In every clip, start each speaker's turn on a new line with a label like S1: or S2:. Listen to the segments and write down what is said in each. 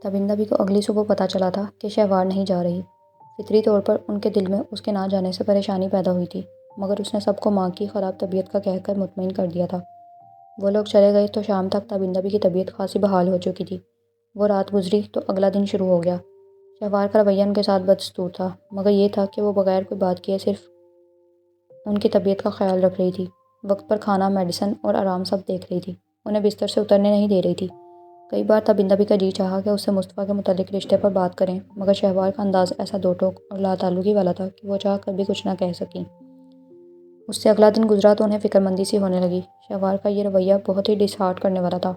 S1: تبندہ بھی کو اگلی صبح پتہ چلا تھا کہ شہوار نہیں جا رہی۔ فطری طور پر ان کے دل میں اس کے نہ جانے سے پریشانی پیدا ہوئی تھی، مگر اس نے سب کو ماں کی خراب طبیعت کا کہہ کر مطمئن کر دیا تھا۔ وہ لوگ چلے گئے تو شام تک تبندہ بھی کی طبیعت خاصی بحال ہو چکی تھی۔ وہ رات گزری تو اگلا دن شروع ہو گیا۔ شہوار کا رویہ ان کے ساتھ بدستور تھا، مگر یہ تھا کہ وہ بغیر کوئی بات کیے صرف ان کی طبیعت کا خیال رکھ رہی تھی۔ وقت پر کھانا، میڈیسن اور آرام سب دیکھ رہی تھی، انہیں بستر سے اترنے نہیں دے رہی تھی۔ کئی بار تبندہ بھی کا جی چاہا کہ اس سے مصطفیٰ کے متعلق رشتے پر بات کریں، مگر شہوار کا انداز ایسا دو ٹوک اور لا تعلقی والا تھا کہ وہ چاہ کر بھی کچھ نہ کہہ سکیں۔ اس سے اگلا دن گزرا تو انہیں فکرمندی سی ہونے لگی۔ شہوار کا یہ رویہ بہت ہی ڈس ہارٹ کرنے والا تھا۔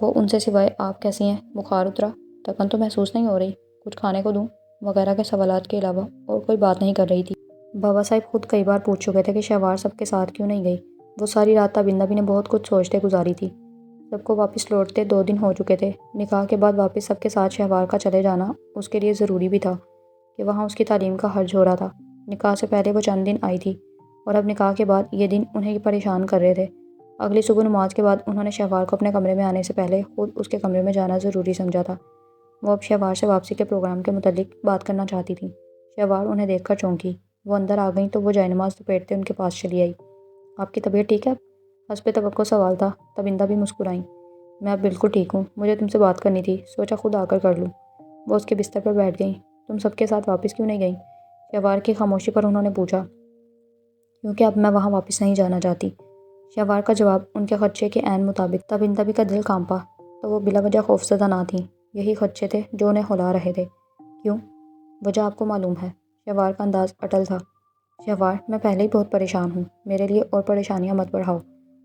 S1: وہ ان سے سوائے "آپ کیسی ہیں؟ بخار اترا؟ تھکن تو محسوس نہیں ہو رہی؟ کچھ کھانے کو دوں؟" وغیرہ کے سوالات کے علاوہ اور کوئی بات نہیں کر رہی تھی۔ بابا صاحب خود کئی بار پوچھ چکے تھے کہ شہوار سب کے ساتھ کیوں نہیں گئی۔ وہ ساری رات تبندہ بھی نے بہت کچھ سوچتے گزاری تھی۔ سب کو واپس لوٹتے 2 دن ہو چکے تھے۔ نکاح کے بعد واپس سب کے ساتھ شہوار کا چلے جانا اس کے لیے ضروری بھی تھا کہ وہاں اس کی تعلیم کا حرج ہو رہا تھا۔ نکاح سے پہلے وہ چند دن آئی تھی اور اب نکاح کے بعد یہ دن انہیں پریشان کر رہے تھے۔ اگلی صبح نماز کے بعد انہوں نے شہوار کو اپنے کمرے میں آنے سے پہلے خود اس کے کمرے میں جانا ضروری سمجھا تھا۔ وہ اب شہوار سے واپسی کے پروگرام کے متعلق بات کرنا چاہتی تھیں۔ شہوار انہیں دیکھ کر چونکی۔ وہ اندر آ گئیں تو وہ جائے نماز لپیٹتے ان کے پاس چلی آئی۔ "آپ کی طبیعت ٹھیک ہے اب؟" حسب توقع سوال تھا۔ تبندہ بھی مسکرائیں۔ "میں اب بالکل ٹھیک ہوں، مجھے تم سے بات کرنی تھی، سوچا خود آ کر لوں۔" وہ اس کے بستر پر بیٹھ گئیں۔ "تم سب کے ساتھ واپس کیوں نہیں گئیں؟" شہوار کی خاموشی پر انہوں نے پوچھا۔ "کیونکہ اب میں وہاں واپس نہیں جانا چاہتی۔" شہوار کا جواب ان کے خدشے کے عین مطابق۔ تبندہ بھی کا دل کانپا تو وہ بلا وجہ خوفزدہ نہ تھیں۔ یہی خدشے تھے جو انہیں ہلا رہے تھے۔ "کیوں؟ وجہ آپ کو معلوم ہے۔" شہوار کا انداز اٹل تھا۔ "شہوار، میں پہلے ہی بہت پریشان ہوں، میرے لیے اور پریشانیاں مت بڑھاؤ۔"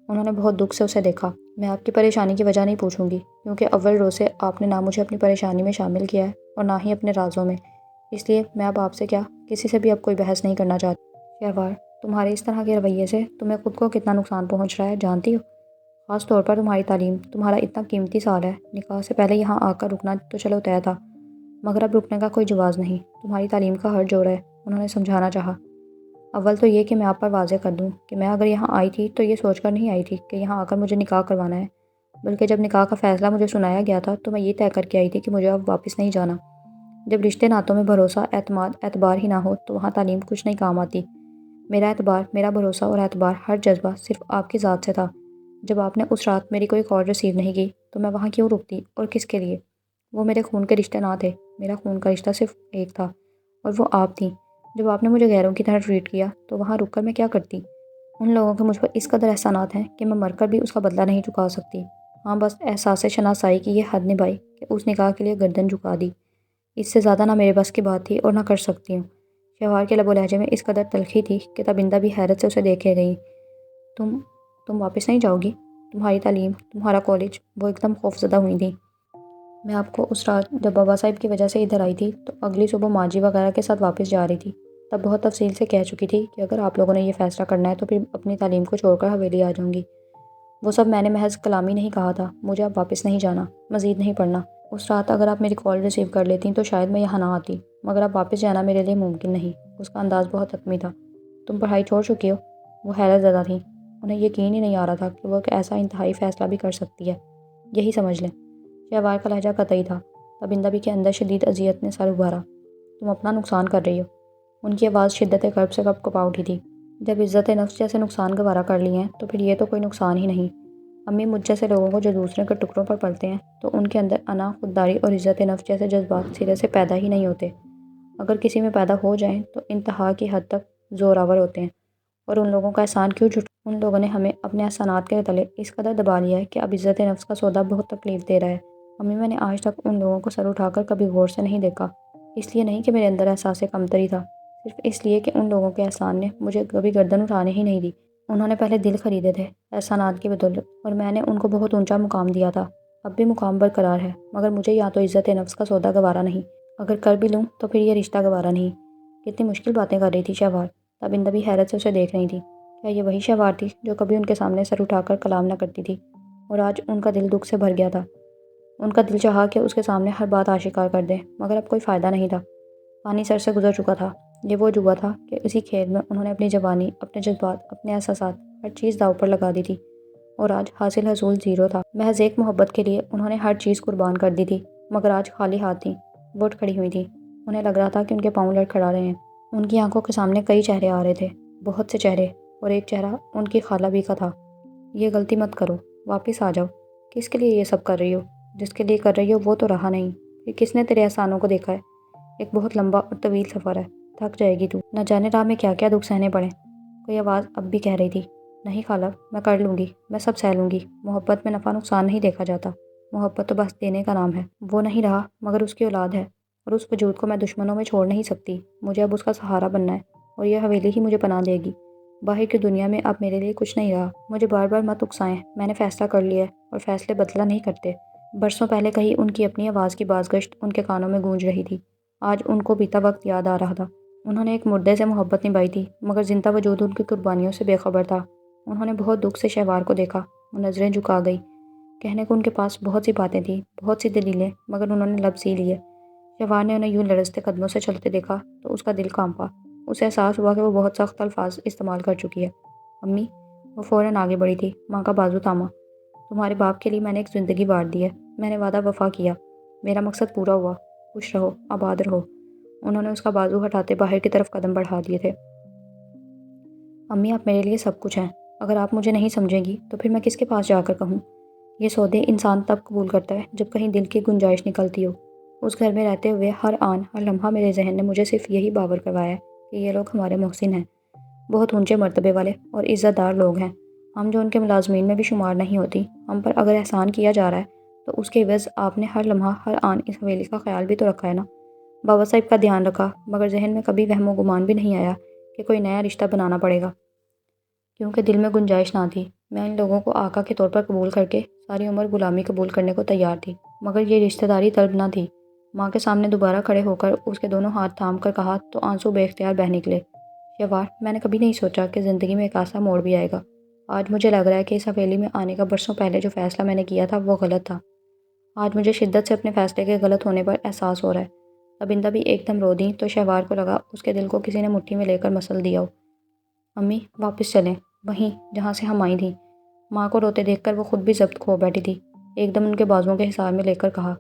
S1: انہوں نے بہت دکھ سے اسے دیکھا۔ "میں آپ کی پریشانی کی وجہ نہیں پوچھوں گی، کیونکہ اول روز سے آپ نے نہ مجھے اپنی پریشانی میں شامل کیا ہے اور نہ ہی اپنے رازوں میں، اس لیے میں اب آپ سے کیا کسی سے بھی اب کوئی بحث نہیں کرنا چاہتی۔" "شہوار، تمہارے اس طرح کے رویے سے تمہیں خود کو کتنا نقصان پہنچ رہا ہے جانتی ہو؟ خاص طور پر تمہاری تعلیم، تمہارا اتنا قیمتی سال ہے۔ نکاح سے پہلے یہاں آ کر رکنا تو چلو طے تھا، مگر اب رکنے کا کوئی جواز نہیں۔ تمہاری تعلیم کا حرج ہو رہا ہے۔" انہوں نے سمجھانا چاہا۔ "اول تو یہ کہ میں آپ پر واضح کر دوں کہ میں اگر یہاں آئی تھی تو یہ سوچ کر نہیں آئی تھی کہ یہاں آ کر مجھے نکاح کروانا ہے، بلکہ جب نکاح کا فیصلہ مجھے سنایا گیا تھا تو میں یہ طے کر کے آئی تھی کہ مجھے اب واپس نہیں جانا۔ جب رشتے ناتوں میں بھروسہ، اعتماد، اعتبار ہی نہ ہو تو وہاں تعلیم کچھ نہیں کام آتی۔ میرا اعتبار، میرا بھروسہ اور اعتبار، ہر جذبہ صرف آپ کی ذات سے تھا۔ جب آپ نے اس رات میری کوئی کال ریسیو نہیں کی تو میں وہاں کیوں رکتی اور کس کے لیے؟ وہ میرے خون کے رشتے نہ تھے، میرا خون کا رشتہ صرف ایک تھا اور وہ آپ تھیں۔ جب آپ نے مجھے غیروں کی طرح ٹریٹ کیا تو وہاں رک کر میں کیا کرتی؟ ان لوگوں کے مجھ پر اس قدر احسانات ہیں کہ میں مر کر بھی اس کا بدلہ نہیں چکا سکتی۔ ہاں، بس احساس شناسائی کی یہ حد نبھائی کہ اس نکاح کے لیے گردن جھکا دی۔ اس سے زیادہ نہ میرے بس کی بات تھی اور نہ کر سکتی ہوں۔ شہوار کے لب و لہجے میں اس قدر تلخی تھی کہ تبندہ بھی حیرت سے اسے دیکھے گئی۔ تم واپس نہیں جاؤ گی؟ تمہاری تعلیم، تمہارا کالج؟ وہ ایک دم خوفزدہ ہوئی تھیں۔ "میں آپ کو اس رات جب بابا صاحب کی وجہ سے ادھر آئی تھی تو اگلی صبح ماں جی وغیرہ کے ساتھ واپس جا رہی تھی، تب بہت تفصیل سے کہہ چکی تھی کہ اگر آپ لوگوں نے یہ فیصلہ کرنا ہے تو پھر اپنی تعلیم کو چھوڑ کر حویلی آ جاؤں گی۔ وہ سب میں نے محض کلامی نہیں کہا تھا، مجھے اب واپس نہیں جانا، مزید نہیں پڑھنا۔ اس رات اگر آپ میری کال ریسیو کر لیتیں تو شاید میں یہاں نہ آتی، مگر اب واپس جانا میرے لیے ممکن نہیں۔" اس کا انداز بہت حتمی تھا۔ "تم پڑھائی چھوڑ چکی ہو؟" وہ حیرت زدہ تھیں۔ انہیں یقین ہی نہیں آ رہا تھا کہ وہ ایک ایسا انتہائی فیصلہ بھی کر سکتی ہے۔ "یہی سمجھ لیں۔" شہوار کا لہجہ قطعی تھا۔ تبندہ بھی کے اندر شدید اذیت نے سر ابھارا۔ "تم اپنا نقصان کر رہی ہو۔" ان کی آواز شدت کرب سے کپ کپا اٹھی تھی۔ "جب عزت نفس جیسے نقصان گوارا کر لیے ہیں تو پھر یہ تو کوئی نقصان ہی نہیں۔ امی مجھ جیسے لوگوں کو جو دوسرے کے ٹکڑوں پر پلتے ہیں تو ان کے اندر انا، خودداری اور عزت نفس جیسے جذبات سرے سے پیدا ہی نہیں ہوتے۔ اگر کسی میں پیدا ہو جائیں تو انتہا کی حد تک زوراور ہوتے ہیں۔ اور ان لوگوں کا احسان کیوں ان لوگوں نے ہمیں اپنے احسانات کے تلے اس قدر دبا لیا ہے کہ اب عزت نفس کا سودا بہت تکلیف دے رہا ہے۔ امی، میں نے آج تک ان لوگوں کو سر اٹھا کر کبھی غور سے نہیں دیکھا، اس لیے نہیں کہ میرے اندر احساس کمتری تھا، صرف اس لیے کہ ان لوگوں کے احسان نے مجھے کبھی گردن اٹھانے ہی نہیں دی۔ انہوں نے پہلے دل خریدے تھے احسانات کی بدولت، اور میں نے ان کو بہت اونچا مقام دیا تھا۔ اب بھی مقام برقرار ہے، مگر مجھے یا تو عزت نفس کا سودا گوارا نہیں، اگر کر بھی لوں تو پھر یہ رشتہ گوارا نہیں۔ کتنی مشکل باتیں کر رہی تھی شہوار۔ تبندہ بھی حیرت سے اسے دیکھ رہی تھی۔ کیا یہ وہی شہوار تھی جو کبھی ان کے سامنے سر اٹھا کر کلام نہ کرتی تھی؟ اور آج ان کا دل دکھ سے بھر گیا تھا۔ ان کا دل چاہا کہ اس کے سامنے ہر بات آشکار کر دیں، مگر اب کوئی فائدہ نہیں تھا۔ پانی سر سے گزر چکا تھا۔ یہ وہ جوا تھا کہ اسی کھیل میں انہوں نے اپنی جوانی، اپنے جذبات، اپنے احساسات، ہر چیز داؤ پر لگا دی تھی، اور آج حاصل حصول زیرو تھا۔ محض ایک محبت کے لیے انہوں نے ہر چیز قربان کر دی تھی۔ مگر آج خالی ہاتھ تھیں۔ وہ اٹھ کھڑی ہوئی تھیں۔ انہیں لگ رہا تھا کہ ان کے پاؤں لڑکھڑا رہے ہیں۔ ان کی آنکھوں کے سامنے کئی چہرے آ رہے تھے، بہت سے چہرے، اور ایک چہرہ ان کی خالہ بھی کا تھا۔ یہ غلطی مت کرو، واپس آ جاؤ۔ کس کے لیے یہ سب کر رہی ہو؟ جس کے لیے کر رہی ہو وہ تو رہا نہیں۔ پھر کس نے تیرے احسانوں کو دیکھا ہے؟ ایک بہت لمبا اور طویل سفر ہے، تھک جائے گی تو، نہ جانے راہ میں کیا کیا دکھ سہنے پڑے۔ کوئی آواز اب بھی کہہ رہی تھی، نہیں خالہ، میں کر لوں گی، میں سب سہ لوں گی۔ محبت میں نفع نقصان نہیں دیکھا جاتا، محبت تو بس دینے کا نام ہے۔ وہ نہیں رہا مگر اس کی اولاد ہے، اور اس وجود کو میں دشمنوں میں چھوڑ نہیں سکتی۔ مجھے اب اس کا سہارا بننا ہے، اور یہ حویلی ہی مجھے پناہ دے گی۔ باہر کی دنیا میں اب میرے لیے کچھ نہیں رہا۔ مجھے بار بار مت اکسائیں، میں نے فیصلہ کر لیا ہے، اور فیصلے بدلا نہیں کرتے۔ برسوں پہلے کہیں ان کی اپنی آواز کی بازگشت ان کے کانوں میں گونج رہی تھی۔ آج ان کو بیتا وقت یاد آ رہا تھا۔ انہوں نے ایک مردے سے محبت نبھائی تھی، مگر زندہ وجود ان کی قربانیوں سے بے خبر تھا۔ انہوں نے بہت دکھ سے شہوار کو دیکھا، وہ نظریں جھکا گئی۔ کہنے کو ان کے پاس بہت سی باتیں تھیں، بہت سی دلیلیں، مگر انہوں نے لفظ ہی لیے۔ شہوار نے انہیں یوں لرزتے قدموں سے چلتے دیکھا تو اس کا دل کانپا۔ اسے احساس ہوا کہ وہ بہت سخت الفاظ استعمال کر چکی ہے۔ امی، وہ فوراً آگے بڑھی تھی، ماں کا بازو تھاما۔ تمہارے باپ کے لیے میں نے ایک زندگی بانٹ دی ہے، میں نے وعدہ وفا کیا، میرا مقصد پورا ہوا، خوش رہو، آباد رہو۔ انہوں نے اس کا بازو ہٹاتے باہر کی طرف قدم بڑھا دیے تھے۔ امی، آپ میرے لیے سب کچھ ہیں، اگر آپ مجھے نہیں سمجھیں گی تو پھر میں کس کے پاس جا کر کہوں؟ یہ سودے انسان تب قبول کرتا ہے جب کہیں دل کی گنجائش نکلتی ہو۔ اس گھر میں رہتے ہوئے ہر آن ہر لمحہ میرے ذہن نے مجھے صرف یہی باور کروایا ہے کہ یہ لوگ ہمارے محسن ہیں، بہت اونچے مرتبے والے اور عزت دار لوگ ہیں۔ ہم جو ان کے ملازمین میں بھی شمار نہیں ہوتی، ہم پر اگر احسان کیا جا رہا ہے تو اس کے عوض آپ نے ہر لمحہ ہر آن اس حویلی کا خیال بھی تو رکھا ہے نا۔ بابا صاحب کا دھیان رکھا، مگر ذہن میں کبھی وہم و گمان بھی نہیں آیا کہ کوئی نیا رشتہ بنانا پڑے گا، کیونکہ دل میں گنجائش نہ تھی۔ میں ان لوگوں کو آقا کے طور پر قبول کر کے ساری عمر غلامی قبول کرنے کو تیار تھی، مگر یہ رشتہ داری طلب نہ تھی۔ ماں کے سامنے دوبارہ کھڑے ہو کر اس کے دونوں ہاتھ تھام کر کہا تو آنسو بے اختیار بہہ نکلے۔ شہوار، میں نے کبھی نہیں سوچا کہ زندگی میں ایک ایسا موڑ بھی آئے گا۔ آج مجھے لگ رہا ہے کہ اس حویلی میں آنے کا برسوں پہلے جو فیصلہ میں نے کیا تھا وہ غلط تھا۔ آج مجھے شدت سے اپنے فیصلے کے غلط ہونے پر احساس ہو رہا ہے۔ تبندہ بھی ایک دم رو دیں تو شہوار کو لگا اس کے دل کو کسی نے مٹھی میں لے کر مسل دیا ہو۔ امی، واپس چلیں، وہیں جہاں سے ہم آئی تھیں۔ ماں کو روتے دیکھ کر وہ خود بھی ضبط کھو بیٹھی تھی۔ ایک دم ان کے بازوؤں کے حصار میں لے کر کہا،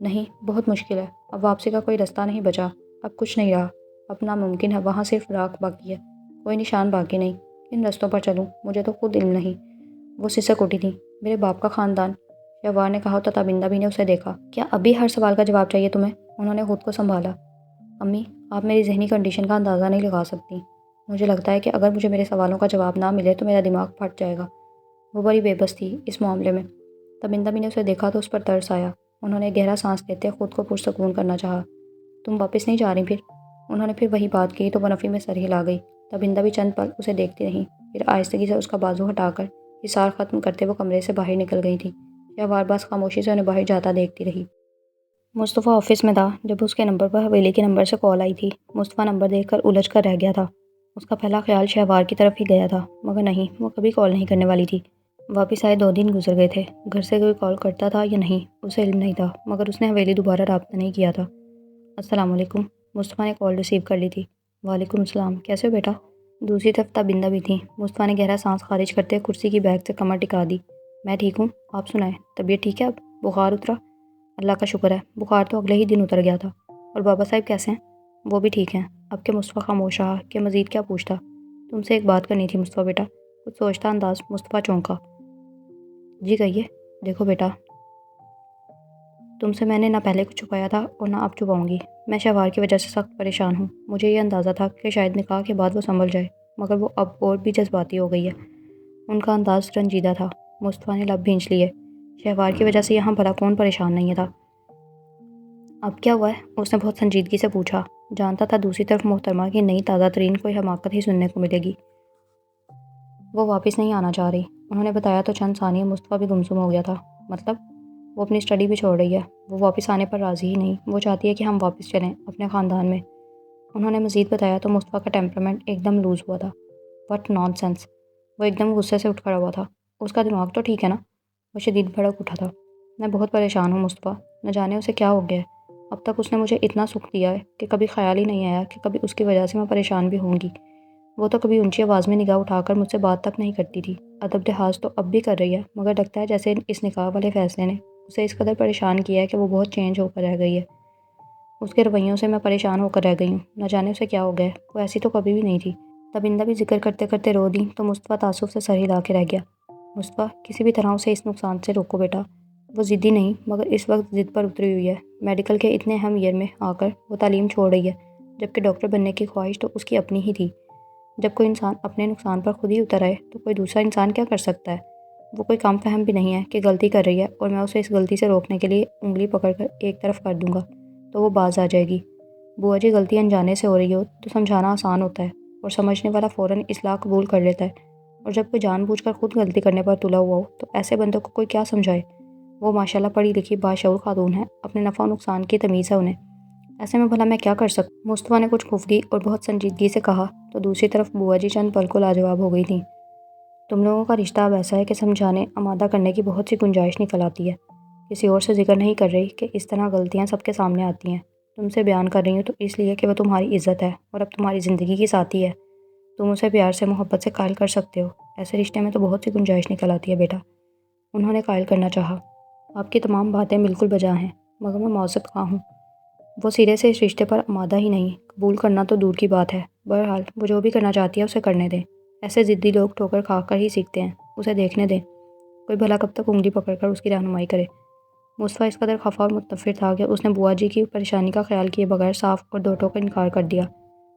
S1: نہیں، بہت مشکل ہے، اب واپسی کا کوئی رستہ نہیں بچا، اب کچھ نہیں رہا، اب ناممکن ہے، وہاں صرف راکھ باقی ہے، کوئی نشان باقی نہیں۔ کن رستوں پر چلوں، مجھے تو خود علم نہیں۔ وہ سسک اٹھی تھیں۔ میرے باپ کا خاندان، شہوار نے کہا تو تابندہ بھی نے اسے دیکھا۔ کیا ابھی ہر سوال کا جواب چاہیے تمہیں؟ انہوں نے خود کو سنبھالا۔ امی، آپ میری ذہنی کنڈیشن کا اندازہ نہیں لگا سکتی۔ مجھے لگتا ہے کہ اگر مجھے میرے سوالوں کا جواب نہ ملے تو میرا دماغ پھٹ جائے گا۔ وہ بڑی بے بس تھی اس معاملے میں۔ تبندہ بھی نے اسے دیکھا تو اس پر ترس آیا۔ انہوں نے گہرا سانس لیتے خود کو پرسکون کرنا چاہا۔ تم واپس نہیں جا رہی پھر؟ انہوں نے پھر وہی بات کی تو وہ نفی میں سر ہلا گئی۔ تبندہ بھی چند پل اسے دیکھتی رہیں، پھر آہستگی سے اس کا بازو ہٹا کر حصار ختم کرتے وہ کمرے سے باہر نکل گئی تھی۔ شہوار باز خاموشی سے انہیں باہر جاتا دیکھتی رہی۔ مصطفیٰ آفس میں تھا جب اس کے نمبر پر حویلی کے نمبر سے کال آئی تھی۔ مصطفیٰ نمبر دیکھ کر الجھ کر رہ گیا تھا۔ اس کا پہلا خیال شہوار کی طرف ہی گیا تھا، مگر نہیں، وہ کبھی کال نہیں کرنے والی تھی۔ واپس آئے 2 دن گزر گئے تھے۔ گھر سے کوئی کال کرتا تھا یا نہیں اسے علم نہیں تھا، مگر اس نے حویلی دوبارہ رابطہ نہیں کیا تھا۔ السلام علیکم، مصطفیٰ نے کال ریسیو کر لی تھی۔ وعلیکم السلام، کیسے ہو بیٹا؟ دوسری طرف تابندہ بھی تھی۔ مصطفیٰ نے گہرا سانس خارج کرتے کرسی کی بیک سے کمر ٹکا دی۔ میں ٹھیک ہوں، آپ سنائیں، طبیعت ٹھیک ہے اب؟ بخار اترا؟ اللہ کا شکر ہے، بخار تو اگلے ہی دن اتر گیا تھا۔ اور بابا صاحب کیسے ہیں؟ وہ بھی ٹھیک ہیں۔ اب کہ مصطفیٰ خاموش رہا کہ مزید کیا پوچھتا۔ تم سے ایک بات کرنی تھی مصطفیٰ بیٹا، کچھ سوچتا انداز مصطفیٰ چونکا۔ جی کہیے۔ دیکھو بیٹا، تم سے میں نے نہ پہلے کچھ چھپایا تھا اور نہ اب چھپاؤں گی۔ میں شہوار کی وجہ سے سخت پریشان ہوں۔ مجھے یہ اندازہ تھا کہ شاید نکاح کے بعد وہ سنبھل جائے، مگر وہ اب اور بھی جذباتی ہو گئی ہے۔ ان کا انداز رنجیدہ تھا۔ مصطفیٰ نے لب بھینچ لیے۔ شہوار کی وجہ سے یہاں بھلا کون پریشان نہیں تھا؟ اب کیا ہوا ہے؟ اس نے بہت سنجیدگی سے پوچھا۔ جانتا تھا دوسری طرف محترمہ کی نئی تازہ ترین کوئی حماقت ہی سننے کو ملے گی۔ وہ واپس نہیں آنا چاہ رہی، انہوں نے بتایا تو چند ثانیے مصطفیٰ بھی گمسم ہو گیا تھا۔ مطلب؟ وہ اپنی اسٹڈی بھی چھوڑ رہی ہے، وہ واپس آنے پر راضی ہی نہیں، وہ چاہتی ہے کہ ہم واپس چلیں اپنے خاندان میں۔ انہوں نے مزید بتایا تو مصطفیٰ کا ٹیمپرامنٹ ایک دم لوز ہوا تھا۔ What naan sense! وہ ایک دم غصے سے اٹھ کھڑا ہوا تھا۔ اس کا دماغ تو ٹھیک ہے نا؟ وہ شدید بھڑک اٹھا تھا۔ میں بہت پریشان ہوں مصطفیٰ، نہ جانے اسے کیا ہو گیا ہے۔ اب تک اس نے مجھے اتنا سکھ دیا ہے کہ کبھی خیال ہی نہیں آیا کہ کبھی اس کی وجہ سے میں پریشان بھی ہوں گی۔ وہ تو کبھی اونچی آواز میں نگاہ اٹھا کر مجھ سے بات تک نہیں کرتی تھی، ادب لحاظ تو اب بھی کر رہی ہے، مگر لگتا ہے جیسے اس نکاح والے فیصلے نے اسے اس قدر پریشان کیا ہے کہ وہ بہت چینج ہو کر رہ گئی ہے۔ اس کے رویوں سے میں پریشان ہو کر رہ گئی ہوں، نہ جانے اسے کیا ہو گیا ہے، وہ ایسی تو کبھی بھی نہیں تھی۔ تبندہ بھی ذکر کرتے کرتے رو دی تو مصطفیٰ تعصب سے سر ہلا کے رہ گیا۔ مصطفیٰ، کسی بھی طرح اسے اس نقصان سے روکو بیٹا، وہ ضدی نہیں مگر اس وقت ضد پر اتری ہوئی ہے۔ میڈیکل کے اتنے اہم ایئر میں آ کر وہ تعلیم چھوڑ رہی ہے، جبکہ ڈاکٹر بننے کی خواہش تو اس کی اپنی ہی تھی۔ جب کوئی انسان اپنے نقصان پر خود ہی اتر آئے تو کوئی دوسرا انسان کیا کر سکتا ہے؟ وہ کوئی کم فہم بھی نہیں ہے کہ غلطی کر رہی ہے اور میں اسے اس غلطی سے روکنے کے لیے انگلی پکڑ کر ایک طرف کر دوں گا تو وہ باز آ جائے گی۔ بوا جی، غلطی انجانے سے ہو رہی ہو تو سمجھانا آسان ہوتا ہے اور سمجھنے والا فوراً اصلاح قبول کر لیتا ہے، اور جب کوئی جان بوجھ کر خود غلطی کرنے پر تلا ہوا ہو تو ایسے بندوں کو کوئی کیا سمجھائے۔ وہ ماشاءاللہ پڑھی لکھی باشعور خاتون ہے، اپنے نفع و نقصان کی تمیز ہے انہیں، ایسے میں بھلا میں کیا کر سکتا؟ مصطفیٰ نے کچھ خفگی اور بہت سنجیدگی سے کہا تو دوسری طرف بوا جی چند پل کو لاجواب ہو گئی تھیں۔ تم لوگوں کا رشتہ اب ایسا ہے کہ سمجھانے آمادہ کرنے کی بہت سی گنجائش نکل آتی ہے۔ کسی اور سے ذکر نہیں کر رہی کہ اس طرح غلطیاں سب کے سامنے آتی ہیں۔ تم سے بیان کر رہی ہوں تو اس لیے کہ وہ تمہاری عزت ہے اور اب تمہاری زندگی کی ساتھی ہے، تم اسے پیار سے محبت سے قائل کر سکتے ہو۔ ایسے رشتے میں تو بہت سی گنجائش نکل آتی ہے بیٹا۔ انہوں نے قائل کرنا چاہا۔ آپ کی تمام باتیں بالکل بجا ہیں مگر میں معذرت خواہ ہوں، وہ سرے سے اس رشتے پر آمادہ ہی نہیں، قبول کرنا تو دور کی بات ہے۔ بہرحال وہ جو بھی کرنا چاہتی ہے اسے کرنے دیں، ایسے ضدی لوگ ٹھوکر کھا کر ہی سیکھتے ہیں، اسے دیکھنے دیں، کوئی بھلا کب تک انگلی پکڑ کر اس کی رہنمائی کرے۔ مصطفیٰ اس قدر خفا اور متنفر تھا کہ اس نے بوا جی کی پریشانی کا خیال کیے بغیر صاف اور دو ٹوک انکار کر دیا۔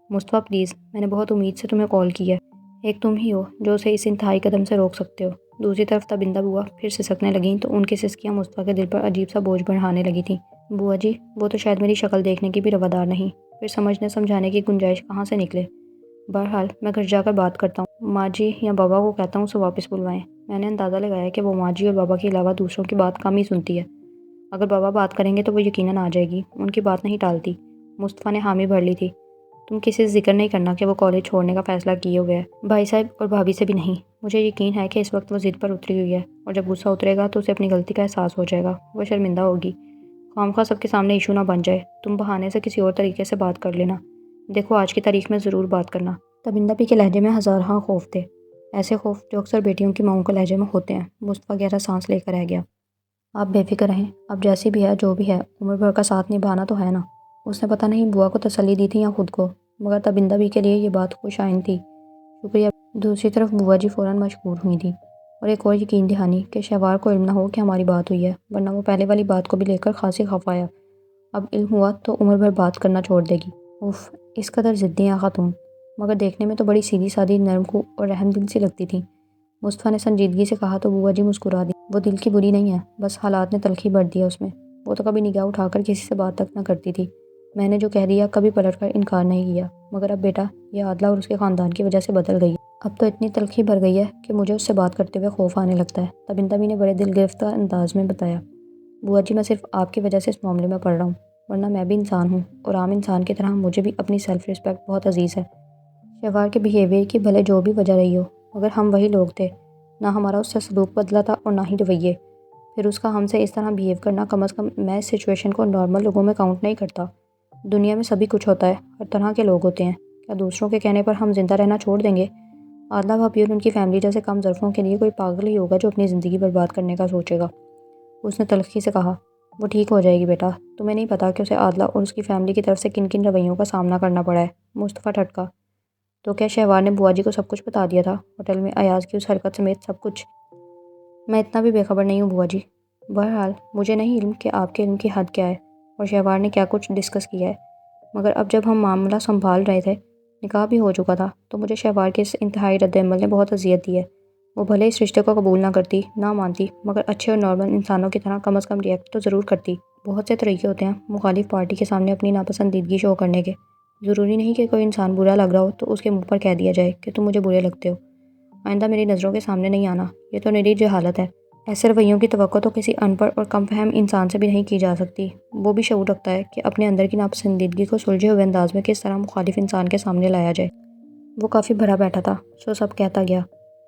S1: مصطفیٰ پلیز، میں نے بہت امید سے تمہیں کال کی ہے، ایک تم ہی ہو جو اسے اس انتہائی قدم سے روک سکتے ہو۔ دوسری طرف تبندہ بوا پھر سسکنے لگیں تو ان کی سسکیاں مصطفیٰ کے دل پر عجیب سا بوجھ بڑھانے لگی تھیں۔ بوا جی، وہ تو شاید میری شکل دیکھنے کی بھی روادار نہیں، پھر سمجھنے سمجھانے کی گنجائش کہاں سے نکلے۔ بہرحال میں گھر جا کر بات کرتا ہوں، ماں جی یا بابا کو کہتا ہوں اسے واپس بلوائیں۔ میں نے اندازہ لگایا کہ وہ ماں جی اور بابا کے علاوہ دوسروں کی بات کم ہی سنتی ہے، اگر بابا بات کریں گے تو وہ یقیناً آ جائے گی، ان کی بات نہیں ٹالتی۔ مصطفیٰ نے حامی بھر لی تھی۔ تم کسی سے ذکر نہیں کرنا کہ وہ کالج چھوڑنے کا فیصلہ کیے ہوئے ہے، بھائی صاحب اور بھابھی سے بھی نہیں۔ مجھے یقین ہے کہ اس وقت وہ ضد پر اتری ہوئی ہے اور جب غصہ اترے گا تو اسے اپنی غلطی کا احساس ہو جائے گا، وہ شرمندہ ہوگی۔ خواہ سب کے سامنے ایشو نہ بن جائے، تم بہانے سے کسی اور طریقے سے بات کر لینا، دیکھو آج کی تاریخ میں ضرور بات کرنا۔ تبندہ پی کے لہجے میں ہزارہا خوف تھے، ایسے خوف جو اکثر بیٹیوں کی ماؤں کے لہجے میں ہوتے ہیں۔ مصطفیٰ گہرا سانس لے کر رہ گیا۔ آپ بے فکر رہیں، اب جیسی بھی ہے جو بھی ہے عمر بھر کا ساتھ نبھانا تو ہے نا۔ اس نے پتہ نہیں بوا کو تسلی دی تھی یا خود کو، مگر تبندہ بھی کے لیے یہ بات خوش آئند تھی۔ شکریہ۔ دوسری طرف بوا جی فوراً مشکور ہوئی تھی اور ایک اور یقین دہانی کہ شہوار کو علم نہ ہو کہ ہماری بات ہوئی ہے، ورنہ وہ پہلے والی بات کو بھی لے کر خاصی خفا ہے۔ اب علم ہوا تو عمر بھر بات کرنا چھوڑ دے گی۔ اف، اس قدر ضدی ہیں خاتون، مگر دیکھنے میں تو بڑی سیدھی سادی، نرم خو اور رحم دل سی لگتی تھی۔ مصطفیٰ نے سنجیدگی سے کہا تو بوا جی مسکرا دی۔ وہ دل کی بری نہیں ہے، بس حالات نے تلخی بھر دیا اس میں۔ وہ تو کبھی نگاہ اٹھا کر کسی سے بات تک نہ کرتی تھی، میں نے جو کہہ دیا کبھی پلٹ کر انکار نہیں کیا، مگر اب بیٹا یہ عادلہ اور اس کے خاندان کی وجہ سے بدل گئی ہے۔ اب تو اتنی تلخی بھر گئی ہے کہ مجھے اس سے بات کرتے ہوئے خوف آنے لگتا ہے، تبندہ بھی نے بڑے دل گرفتہ انداز میں بتایا۔ بوا جی، میں صرف آپ کی وجہ سے اس معاملے میں پڑ رہا ہوں، ورنہ میں بھی انسان ہوں اور عام انسان کی طرح مجھے بھی اپنی سیلف رسپیکٹ بہت عزیز ہے۔ شہوار کے بیہیویئر کی بھلے جو بھی وجہ رہی ہو، مگر ہم وہی لوگ تھے، نہ ہمارا اس سے سلوک بدلا تھا اور نہ ہی رویے، پھر اس کا ہم سے اس طرح بیہیو کرنا، کم از کم میں اس سچویشن کو نارمل لوگوں میں کاؤنٹ نہیں کرتا۔ دنیا میں سبھی کچھ ہوتا ہے، ہر طرح کے لوگ ہوتے ہیں، کیا دوسروں کے کہنے پر ہم زندہ رہنا چھوڑ دیں گے؟ عادلہ بھابھی اور ان کی فیملی جیسے کم ظرفوں کے لیے کوئی پاگل ہی ہوگا جو اپنی زندگی برباد کرنے کا سوچے گا۔ اس نے تلخی سے کہا، وہ ٹھیک ہو جائے گی بیٹا، تمہیں نہیں پتا کہ اسے عادلہ اور اس کی فیملی کی طرف سے کن کن رویوں کا سامنا کرنا پڑا ہے۔ مصطفیٰ ٹھٹکا، تو کیا شہوار نے بوا جی کو سب کچھ بتا دیا تھا، ہوٹل میں ایاز کی اس حرکت سمیت سب کچھ؟ میں اتنا بھی بے خبر نہیں ہوں بوا جی، بہرحال مجھے نہیں علم کہ آپ کے علم کی حد کیا ہے اور شہوار نے کیا کچھ ڈسکس کیا ہے، مگر اب جب ہم معاملہ سنبھال رہے تھے، نکاح بھی ہو چکا تھا، تو مجھے شہوار کے اس انتہائی رد عمل نے بہت اذیت دی ہے۔ وہ بھلے اس رشتے کو قبول نہ کرتی، نہ مانتی، مگر اچھے اور نارمل انسانوں کی طرح کم از کم ریئیکٹ تو ضرور کرتی۔ بہت سے طریقے ہوتے ہیں مخالف پارٹی کے سامنے اپنی ناپسندیدگی شو کرنے کے، ضروری نہیں کہ کوئی انسان برا لگ رہا ہو تو اس کے منہ پر کہہ دیا جائے کہ تم مجھے برے لگتے ہو۔ آئندہ میری نظروں کے سامنے نہیں آنا، یہ تو نری جہالت ہے۔ ایسے رویوں کی توقع تو کسی ان پڑھ اور کم فہم انسان سے بھی نہیں کی جا سکتی۔ وہ بھی شعور رکھتا ہے کہ اپنے اندر کی ناپسندیدگی کو سلجھے ہوئے انداز میں کس طرح مخالف انسان کے سامنے لایا جائے۔ وہ کافی بھرا بیٹھا تھا، سو سب کہتا گیا۔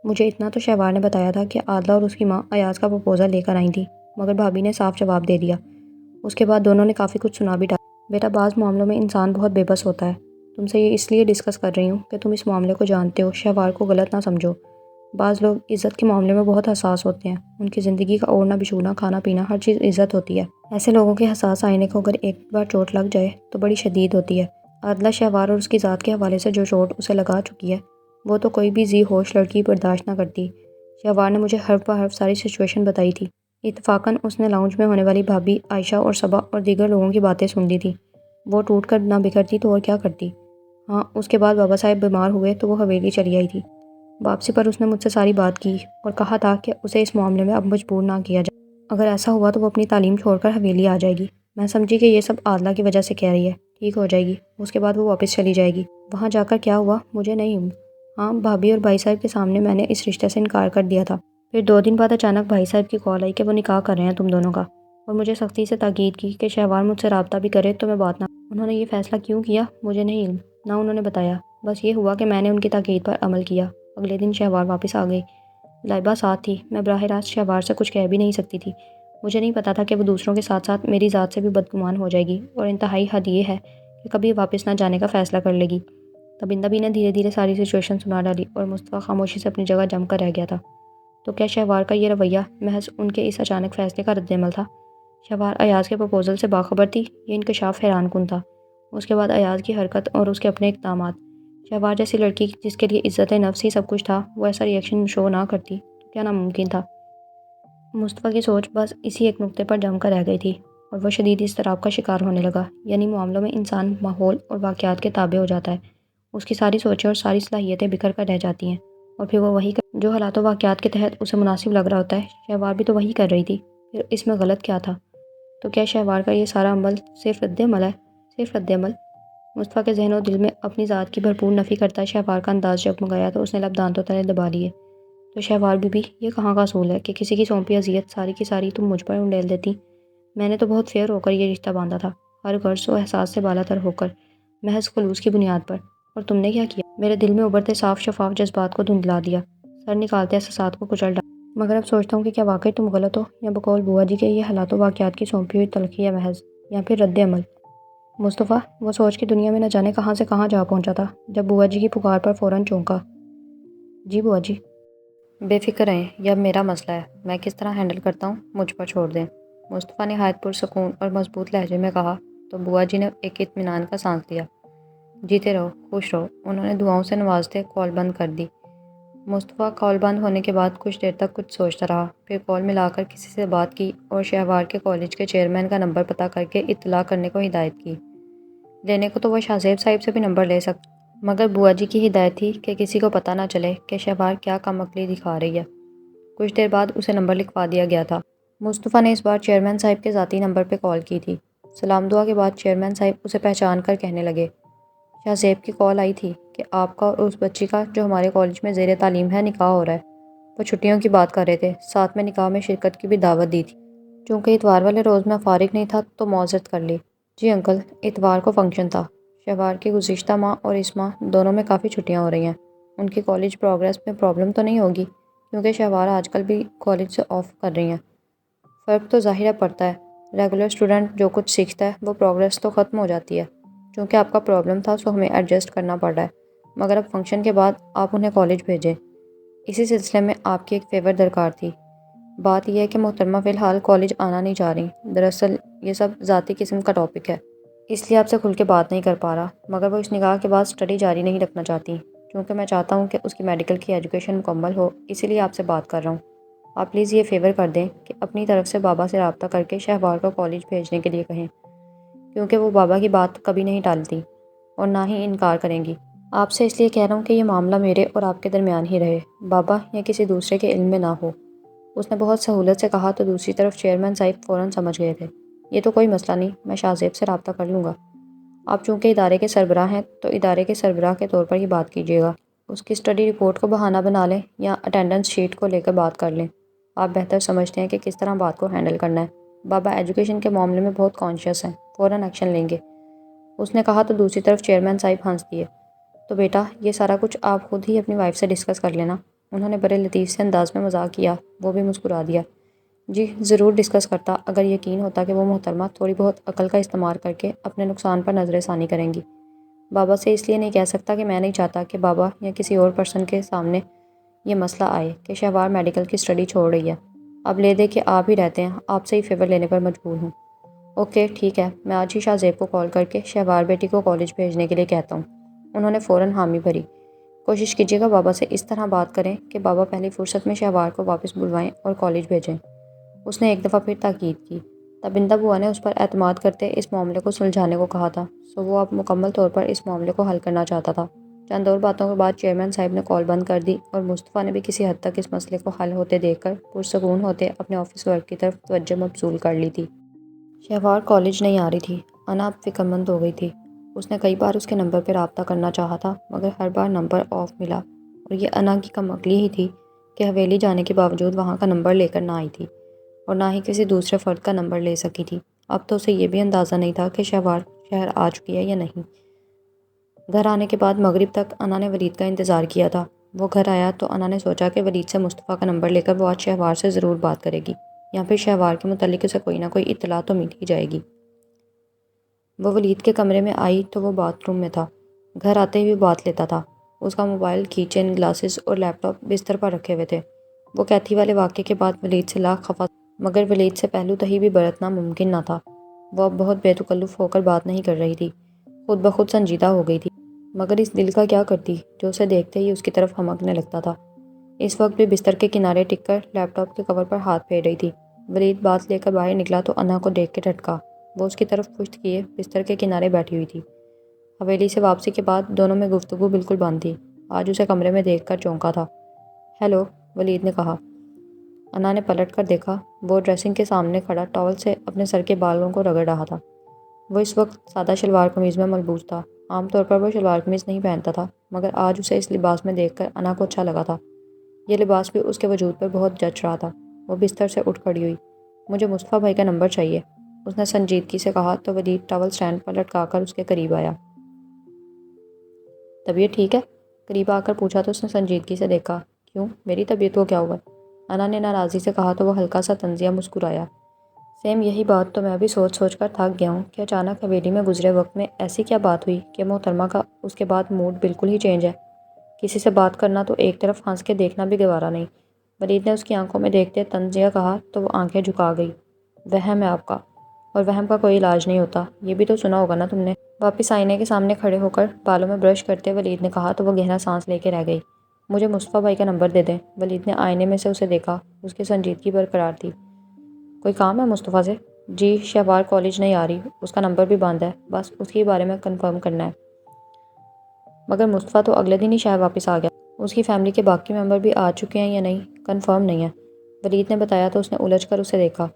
S1: مجھے اتنا تو شہوار نے بتایا تھا کہ عادلہ اور اس کی ماں ایاز کا پرپوزل لے کر آئی تھی، مگر بھابھی نے صاف جواب دے دیا۔ اس کے بعد دونوں نے کافی کچھ سنا بھی ڈالا۔ بیٹا، بعض معاملوں میں انسان بہت بے بس ہوتا ہے، تم سے یہ اس لیے ڈسکس کر رہی ہوں کہ تم اس معاملے کو جانتے ہو، شہوار کو غلط نہ سمجھو۔ بعض لوگ عزت کے معاملے میں بہت حساس ہوتے ہیں، ان کی زندگی کا اوڑھنا بچھونا کھانا پینا ہر چیز عزت ہوتی ہے۔ ایسے لوگوں کے حساس آئینے کو اگر ایک بار چوٹ لگ جائے تو بڑی شدید ہوتی ہے۔ عادلہ شہوار اور اس کی ذات کے حوالے سے جو چوٹ اسے لگا چکی ہے وہ تو کوئی بھی ذی ہوش لڑکی برداشت نہ کرتی۔ شہوار نے مجھے حرف بہ حرف ساری سچویشن بتائی تھی۔ اتفاقاً اس نے لاؤنج میں ہونے والی بھابی عائشہ اور صبا اور دیگر لوگوں کی باتیں سن لی تھی۔ وہ ٹوٹ کر نہ بکھرتی تو اور کیا کرتی۔ ہاں، اس کے بعد بابا صاحب بیمار ہوئے تو وہ حویلی چلی آئی تھی۔ واپسی پر اس نے مجھ سے ساری بات کی اور کہا تھا کہ اسے اس معاملے میں اب مجبور نہ کیا جائے۔ اگر ایسا ہوا تو وہ اپنی تعلیم چھوڑ کر حویلی آ جائے گی۔ میں سمجھی کہ یہ سب عادلہ کی وجہ سے کہہ رہی ہے، ٹھیک ہو جائے گی، اس کے بعد وہ واپس چلی جائے گی۔ وہاں جا کر کیا ہوا مجھے نہیں علم۔ ہاں، بھابی اور بھائی صاحب کے سامنے میں نے اس رشتے سے انکار کر دیا تھا۔ پھر 2 دن بعد اچانک بھائی صاحب کی کال آئی کہ وہ نکاح کر رہے ہیں تم دونوں کا، اور مجھے سختی سے تاکید کی کہ شہوار مجھ سے رابطہ بھی کرے تو میں بات نہ کروں۔ انہوں نے یہ فیصلہ کیوں کیا مجھے نہیں علم، نہ انہوں نے بتایا۔ بس یہ ہوا کہ میں نے ان کی تاکید پر عمل کیا۔ اگلے دن شہوار واپس آ گئی۔ لائبہ ساتھ تھی۔ میں براہ راست شہوار سے کچھ کہہ بھی نہیں سکتی تھی۔ مجھے نہیں پتا تھا کہ وہ دوسروں کے ساتھ ساتھ میری ذات سے بھی بدگمان ہو جائے گی، اور انتہائی حد یہ ہے کہ کبھی واپس نہ جانے کا فیصلہ کر لے گی۔ تبندہ بھی نے دھیرے دھیرے ساری سچویشن سنا ڈالی اور مصطفیٰ خاموشی سے اپنی جگہ جم کر رہ گیا تھا۔ تو کیا شہوار کا یہ رویہ محض ان کے اس اچانک فیصلے کا رد عمل تھا؟ شہوار ایاز کے پرپوزل سے باخبر تھی؟ یہ انکشاف حیران کن تھا۔ اس کے بعد ایاز کی حرکت اور اس کے اپنے اقدامات۔ شہوار جیسی لڑکی جس کے لیے عزت نفس ہی سب کچھ تھا، وہ ایسا ری ایکشن شو نہ کرتی تو کیا ناممکن تھا؟ مصطفیٰ کی سوچ بس اسی ایک نقطے پر جم کر رہ گئی تھی اور وہ شدید اضطراب کا شکار ہونے لگا۔ یعنی معاملوں میں انسان ماحول اور واقعات کے تابع ہو جاتا ہے، اس کی ساری سوچیں اور ساری صلاحیتیں بکھر کر رہ جاتی ہیں، اور پھر وہ وہی جو حالات و واقعات کے تحت اسے مناسب لگ رہا ہوتا ہے۔ شہوار بھی تو وہی کر رہی تھی، پھر اس میں غلط کیا تھا؟ تو کیا شہوار کا یہ سارا عمل صرف رد عمل ہے؟ صرف رد عمل؟ مصطفیٰ کے ذہن و دل میں اپنی ذات کی بھرپور نفی کرتا شہوار کا انداز جگمگایا تو اس نے لب دانتوں تلے دبا لیے۔ تو شہوار بی بی، یہ کہاں کا اصول ہے کہ کسی کی سونپی اذیت ساری کی ساری تم مجھ پر انڈیل دیتی؟ میں نے تو بہت فیئر ہو کر یہ رشتہ باندھا تھا، ہر غرض و احساس سے بالا تر ہو کر، محض خلوص کی بنیاد پر، اور تم نے کیا کیا؟ میرے دل میں ابھرتے صاف شفاف جذبات کو دھندلا دیا، سر نکالتے احساسات کو کچل ڈالا۔ مگر اب سوچتا ہوں کہ کیا واقعی تم غلط ہو، یا بقول بوا جی کے یہ حالات و واقعات کی سونپی ہوئی تلخی ہے محض، یا پھر رد عمل؟ مصطفیٰ وہ سوچ کی دنیا میں نہ جانے کہاں سے کہاں جا پہنچا تھا، جب بوا جی کی پکار پر فوراً چونکا۔ جی بوا جی، بے فکر رہیں، یہ اب میرا مسئلہ ہے، میں کس طرح ہینڈل کرتا ہوں مجھ پر چھوڑ دیں۔ مصطفیٰ نہایت پرسکون اور مضبوط لہجے میں کہا تو بوا جی نے ایک اطمینان کا سانس لیا۔ جیتے رہو، خوش رہو۔ انہوں نے دعاؤں سے نوازتے کال بند کر دی۔ مصطفیٰ کال بند ہونے کے بعد کچھ دیر تک کچھ سوچتا رہا، پھر کال ملا کر کسی سے بات کی اور شہوار کے کالج کے چیئرمین کا نمبر پتہ کر کے اطلاع کرنے کو ہدایت کی۔ لینے کو تو وہ شاہ زیب صاحب سے بھی نمبر لے سکتا، مگر بوا جی کی ہدایت تھی کہ کسی کو پتہ نہ چلے کہ شہوار کیا کم عقلی دکھا رہی ہے۔ کچھ دیر بعد اسے نمبر لکھوا دیا گیا تھا۔ مصطفیٰ نے اس بار چیئرمین صاحب کے ذاتی نمبر پہ کال کی تھی۔ سلام دعا کے بعد چیئرمین صاحب اسے پہچان کر کہنے لگے، شاہ زیب کی کال آئی تھی کہ آپ کا اور اس بچی کا جو ہمارے کالج میں زیر تعلیم ہے نکاح ہو رہا ہے۔ وہ چھٹیوں کی بات کر رہے تھے، ساتھ میں نکاح میں شرکت کی بھی دعوت دی تھی۔ چونکہ اتوار والے روز میں فارغ نہیں تھا تو معذرت کر لی۔ جی انکل، اتوار کو فنکشن تھا۔ شہوار کی گزشتہ ماہ اور اس ماہ دونوں میں کافی چھٹیاں ہو رہی ہیں۔ ان کی کالج پروگریس میں پرابلم تو نہیں ہوگی، کیونکہ شہوار آج کل بھی کالج سے آف کر رہی ہیں۔ فرق تو ظاہر ہے پڑتا ہے، ریگولر اسٹوڈنٹ جو کچھ سیکھتا ہے وہ پروگریس تو ختم ہو جاتی ہے۔ چونکہ آپ کا پرابلم تھا سو ہمیں ایڈجسٹ کرنا پڑ رہا ہے، مگر اب فنکشن کے بعد آپ انہیں کالج بھیجیں۔ اسی سلسلے میں آپ کی ایک فیور درکار تھی۔ بات یہ ہے کہ محترمہ فی الحال کالج آنا نہیں چاہ رہی۔ دراصل یہ سب ذاتی قسم کا ٹاپک ہے، اس لیے آپ سے کھل کے بات نہیں کر پا رہا، مگر وہ اس نکاح کے بعد اسٹڈی جاری نہیں رکھنا چاہتی، کیونکہ میں چاہتا ہوں کہ اس کی میڈیکل کی ایجوکیشن مکمل ہو، اسی لیے آپ سے بات کر رہا ہوں۔ آپ پلیز یہ فیور کر دیں کہ اپنی طرف سے بابا سے رابطہ کر کے شہوار کو کالج بھیجنے کے لیے کہیں، کیونکہ وہ بابا کی بات کبھی نہیں ٹالتی اور نہ ہی انکار کریں گی۔ آپ سے اس لیے کہہ رہا ہوں کہ یہ معاملہ میرے اور آپ کے درمیان ہی رہے، بابا یا کسی دوسرے کے علم میں نہ ہو۔ اس نے بہت سہولت سے کہا تو دوسری طرف چیئرمین صاحب فوراً سمجھ گئے تھے۔ یہ تو کوئی مسئلہ نہیں، میں شاہ زیب سے رابطہ کر لوں گا۔ آپ چونکہ ادارے کے سربراہ ہیں تو ادارے کے سربراہ کے طور پر ہی بات کیجیے گا۔ اس کی اسٹڈی رپورٹ کو بہانہ بنا لیں یا اٹینڈنس شیٹ کو لے کر بات کر لیں، آپ بہتر سمجھتے ہیں کہ کس طرح بات کو ہینڈل کرنا ہے۔ بابا ایجوکیشن کے معاملے میں بہت کانشیس ہیں، فوراً ایکشن لیں گے، اس نے کہا تو دوسری طرف چیئرمین صاحب ہنس دیے۔ تو بیٹا یہ سارا کچھ آپ خود ہی اپنی وائف سے ڈسکس کر لینا۔ انہوں نے بڑے لطیف سے انداز میں مذاق کیا، وہ بھی مسکرا دیا۔ جی ضرور ڈسکس کرتا، اگر یقین ہوتا کہ وہ محترمہ تھوڑی بہت عقل کا استعمال کر کے اپنے نقصان پر نظر ثانی کریں گی۔ بابا سے اس لیے نہیں کہہ سکتا کہ میں نہیں چاہتا کہ بابا یا کسی اور پرسن کے سامنے یہ مسئلہ آئے کہ شہوار میڈیکل کی اسٹڈی چھوڑ رہی ہے، اب لے دے کہ آپ ہی رہتے ہیں، آپ سے ہی فیور لینے پر مجبور ہوں۔ اوکے ٹھیک ہے، میں آج ہی شاہ زیب کو کال کر کے شہوار بیٹی کو کالج بھیجنے کے لیے کہتا ہوں۔ انہوں نے فوراً حامی بھری۔ کوشش کیجیے گا بابا سے اس طرح بات کریں کہ بابا پہلی فرصت میں شہوار کو واپس بلوائیں اور کالج بھیجیں۔ اس نے ایک دفعہ پھر تاکید کی۔ تبندہ بوا نے اس پر اعتماد کرتے اس معاملے کو سلجھانے کو کہا تھا، سو وہ اب مکمل طور پر اس معاملے کو حل کرنا چاہتا تھا۔ چند اور باتوں کے بعد چیئرمین صاحب نے کال بند کر دی اور مصطفیٰ نے بھی کسی حد تک اس مسئلے کو حل ہوتے دیکھ کر پرسکون ہوتے اپنے آفس ورک کی طرف توجہ مبذول کر لی تھی۔ شہوار کالج نہیں آ رہی تھی۔ انا اب فکرمند ہو گئی تھی۔ اس نے کئی بار اس کے نمبر پہ رابطہ کرنا چاہا تھا مگر ہر بار نمبر آف ملا، اور یہ انا کی کم عقلی ہی تھی کہ حویلی جانے کے باوجود وہاں کا نمبر لے کر نہ آئی تھی اور نہ ہی کسی دوسرے فرد کا نمبر لے سکی تھی۔ اب تو اسے یہ بھی اندازہ نہیں تھا کہ شہوار شہر آ چکی ہے یا نہیں۔ گھر آنے کے بعد مغرب تک انا نے ولید کا انتظار کیا تھا۔ وہ گھر آیا تو انا نے سوچا کہ ولید سے مصطفیٰ کا نمبر لے کر وہ آج شہوار سے ضرور بات کرے گی، یا پھر شہوار کے متعلق اسے کوئی نہ کوئی اطلاع تو مل ہی جائے گی۔ وہ ولید کے کمرے میں آئی تو وہ باتھ روم میں تھا۔ گھر آتے ہی وہ بات لیتا تھا۔ اس کا موبائل، کی چین، گلاسز اور لیپ ٹاپ بستر پر رکھے ہوئے تھے۔ وہ کیتھی والے واقعے کے بعد ولید سے لاکھ خفا، مگر ولید سے پہلو تہی بھی برتنا ممکن نہ تھا۔ وہ اب بہت بے تکلف ہو کر بات نہیں کر رہی تھی، خود بخود سنجیدہ ہو گئی تھی، مگر اس دل کا کیا کرتی جو اسے دیکھتے ہی اس کی طرف ہمکنے لگتا تھا۔ اس وقت بھی بستر کے کنارے ٹک کر لیپ ٹاپ کے کور پر ہاتھ پھیر رہی تھی۔ ولید بات لے کر باہر نکلا تو انا کو دیکھ کے ٹھٹکا۔ وہ اس کی طرف پشت کیے بستر کے کنارے بیٹھی ہوئی تھی۔ حویلی سے واپسی کے بعد دونوں میں گفتگو بالکل بند تھی۔ آج اسے کمرے میں دیکھ کر چونکا تھا۔ ہیلو، ولید نے کہا۔ انا نے پلٹ کر دیکھا۔ وہ ڈریسنگ کے سامنے کھڑا ٹاول سے اپنے سر کے بالوں کو رگڑ رہا تھا۔ وہ اس وقت سادہ شلوار قمیض میں ملبوس تھا۔ عام طور پر وہ شلوار قمیض نہیں پہنتا تھا، مگر آج اسے اس لباس میں دیکھ کر انا کو اچھا لگا تھا۔ یہ لباس بھی اس کے وجود پر بہت جچ رہا تھا۔ وہ بستر سے اٹھ کھڑی ہوئی۔ مجھے مصطفیٰ بھائی کا نمبر چاہیے، اس نے سنجیدگی سے کہا تو ولید ٹاول سٹینڈ پر لٹکا کر اس کے قریب آیا۔ طبیعت ٹھیک ہے؟ قریب آ کر پوچھا تو اس نے سنجیدگی سے دیکھا۔ کیوں، میری طبیعت کو کیا ہوا؟ انا نے ناراضی سے کہا تو وہ ہلکا سا طنزیہ مسکرایا۔ سیم یہی بات تو میں بھی سوچ سوچ کر تھک گیا ہوں کہ اچانک حویلی میں گزرے وقت میں ایسی کیا بات ہوئی کہ محترمہ کا اس کے بعد موڈ بالکل ہی چینج ہے۔ کسی سے بات کرنا تو ایک طرف، ہنس کے دیکھنا بھی گوارا نہیں۔ ولید نے اس کی آنکھوں میں دیکھتے طنزیہ کہا تو وہ آنکھیں جھکا گئی۔ وہم ہے آپ کا، اور وہم کا کوئی علاج نہیں ہوتا، یہ بھی تو سنا ہوگا نا تم نے۔ واپس آئینے کے سامنے کھڑے ہو کر بالوں میں برش کرتے ولید نے کہا تو وہ گہرا سانس لے کے رہ گئی۔ مجھے مصطفیٰ بھائی کا نمبر دے دیں۔ ولید نے آئینے میں سے اسے دیکھا۔ اس کی سنجیدگی برقرار تھی۔ کوئی کام ہے مصطفیٰ سے؟ جی، شہوار کالج نہیں آ رہی، اس کا نمبر بھی بند ہے، بس اس کے بارے میں کنفرم کرنا ہے۔ مگر مصطفیٰ تو اگلے دن ہی شہر واپس آ گیا، اس کی فیملی کے باقی ممبر بھی آ چکے ہیں یا نہیں، کنفرم نہیں ہے۔ ولید نے بتایا تو اس نے الجھ کر اسے دیکھا۔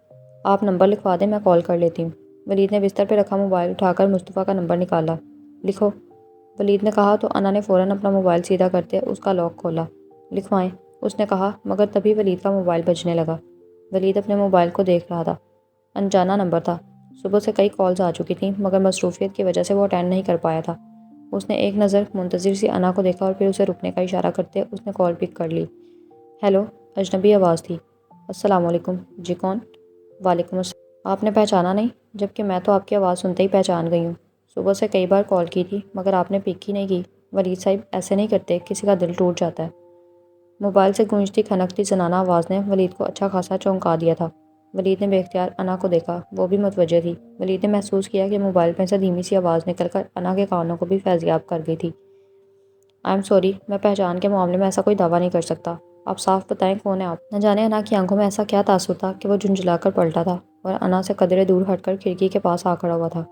S1: آپ نمبر لکھوا دیں، میں کال کر لیتی ہوں۔ ولید نے بستر پہ رکھا موبائل اٹھا کر مصطفیٰ کا نمبر نکالا۔ لکھو، ولید نے کہا تو انا نے فوراً اپنا موبائل سیدھا کرتے اس کا لاک کھولا۔ لکھوائیں، اس نے کہا، مگر تبھی ولید کا موبائل بجنے لگا۔ ولید اپنے موبائل کو دیکھ رہا تھا۔ انجانا نمبر تھا۔ صبح سے کئی کالز آ چکی تھیں مگر مصروفیت کی وجہ سے وہ اٹینڈ نہیں کر پایا تھا۔ اس نے ایک نظر منتظر سی انا کو دیکھا اور پھر اسے رکنے کا اشارہ کرتے اس نے کال پک کر لی۔ ہیلو، اجنبی آواز تھی۔ السلام علیکم، جی کون؟ وعلیکم السلام، آپ نے پہچانا نہیں؟ جبکہ میں تو آپ کی آواز سنتے ہی پہچان گئی ہوں۔ صبح سے کئی بار کال کی تھی مگر آپ نے پک ہی نہیں کی۔ ولید صاحب ایسے نہیں کرتے، کسی کا دل ٹوٹ جاتا ہے۔ موبائل سے گونجتی کھنکتی زنانہ آواز نے ولید کو اچھا خاصا چونکا دیا تھا۔ ولید نے بے اختیار انا کو دیکھا، وہ بھی متوجہ تھی۔ ولید نے محسوس کیا کہ موبائل میں سے دھیمی سی آواز نکل کر انا کے کانوں کو بھی فیضیاب کر گئی تھی۔ آئی ایم سوری، میں پہچان کے معاملے میں ایسا کوئی دعویٰ نہیں کر سکتا۔ آپ صاف بتائیں کون ہے آپ؟ نہ جانے انا کی آنکھوں میں ایسا کیا تاثر تھا کہ وہ جھنجھلا کر پلٹا تھا اور انا سے قدرے دور ہٹ کر کھڑکی کے پاس آ کھڑا ہوا تھا۔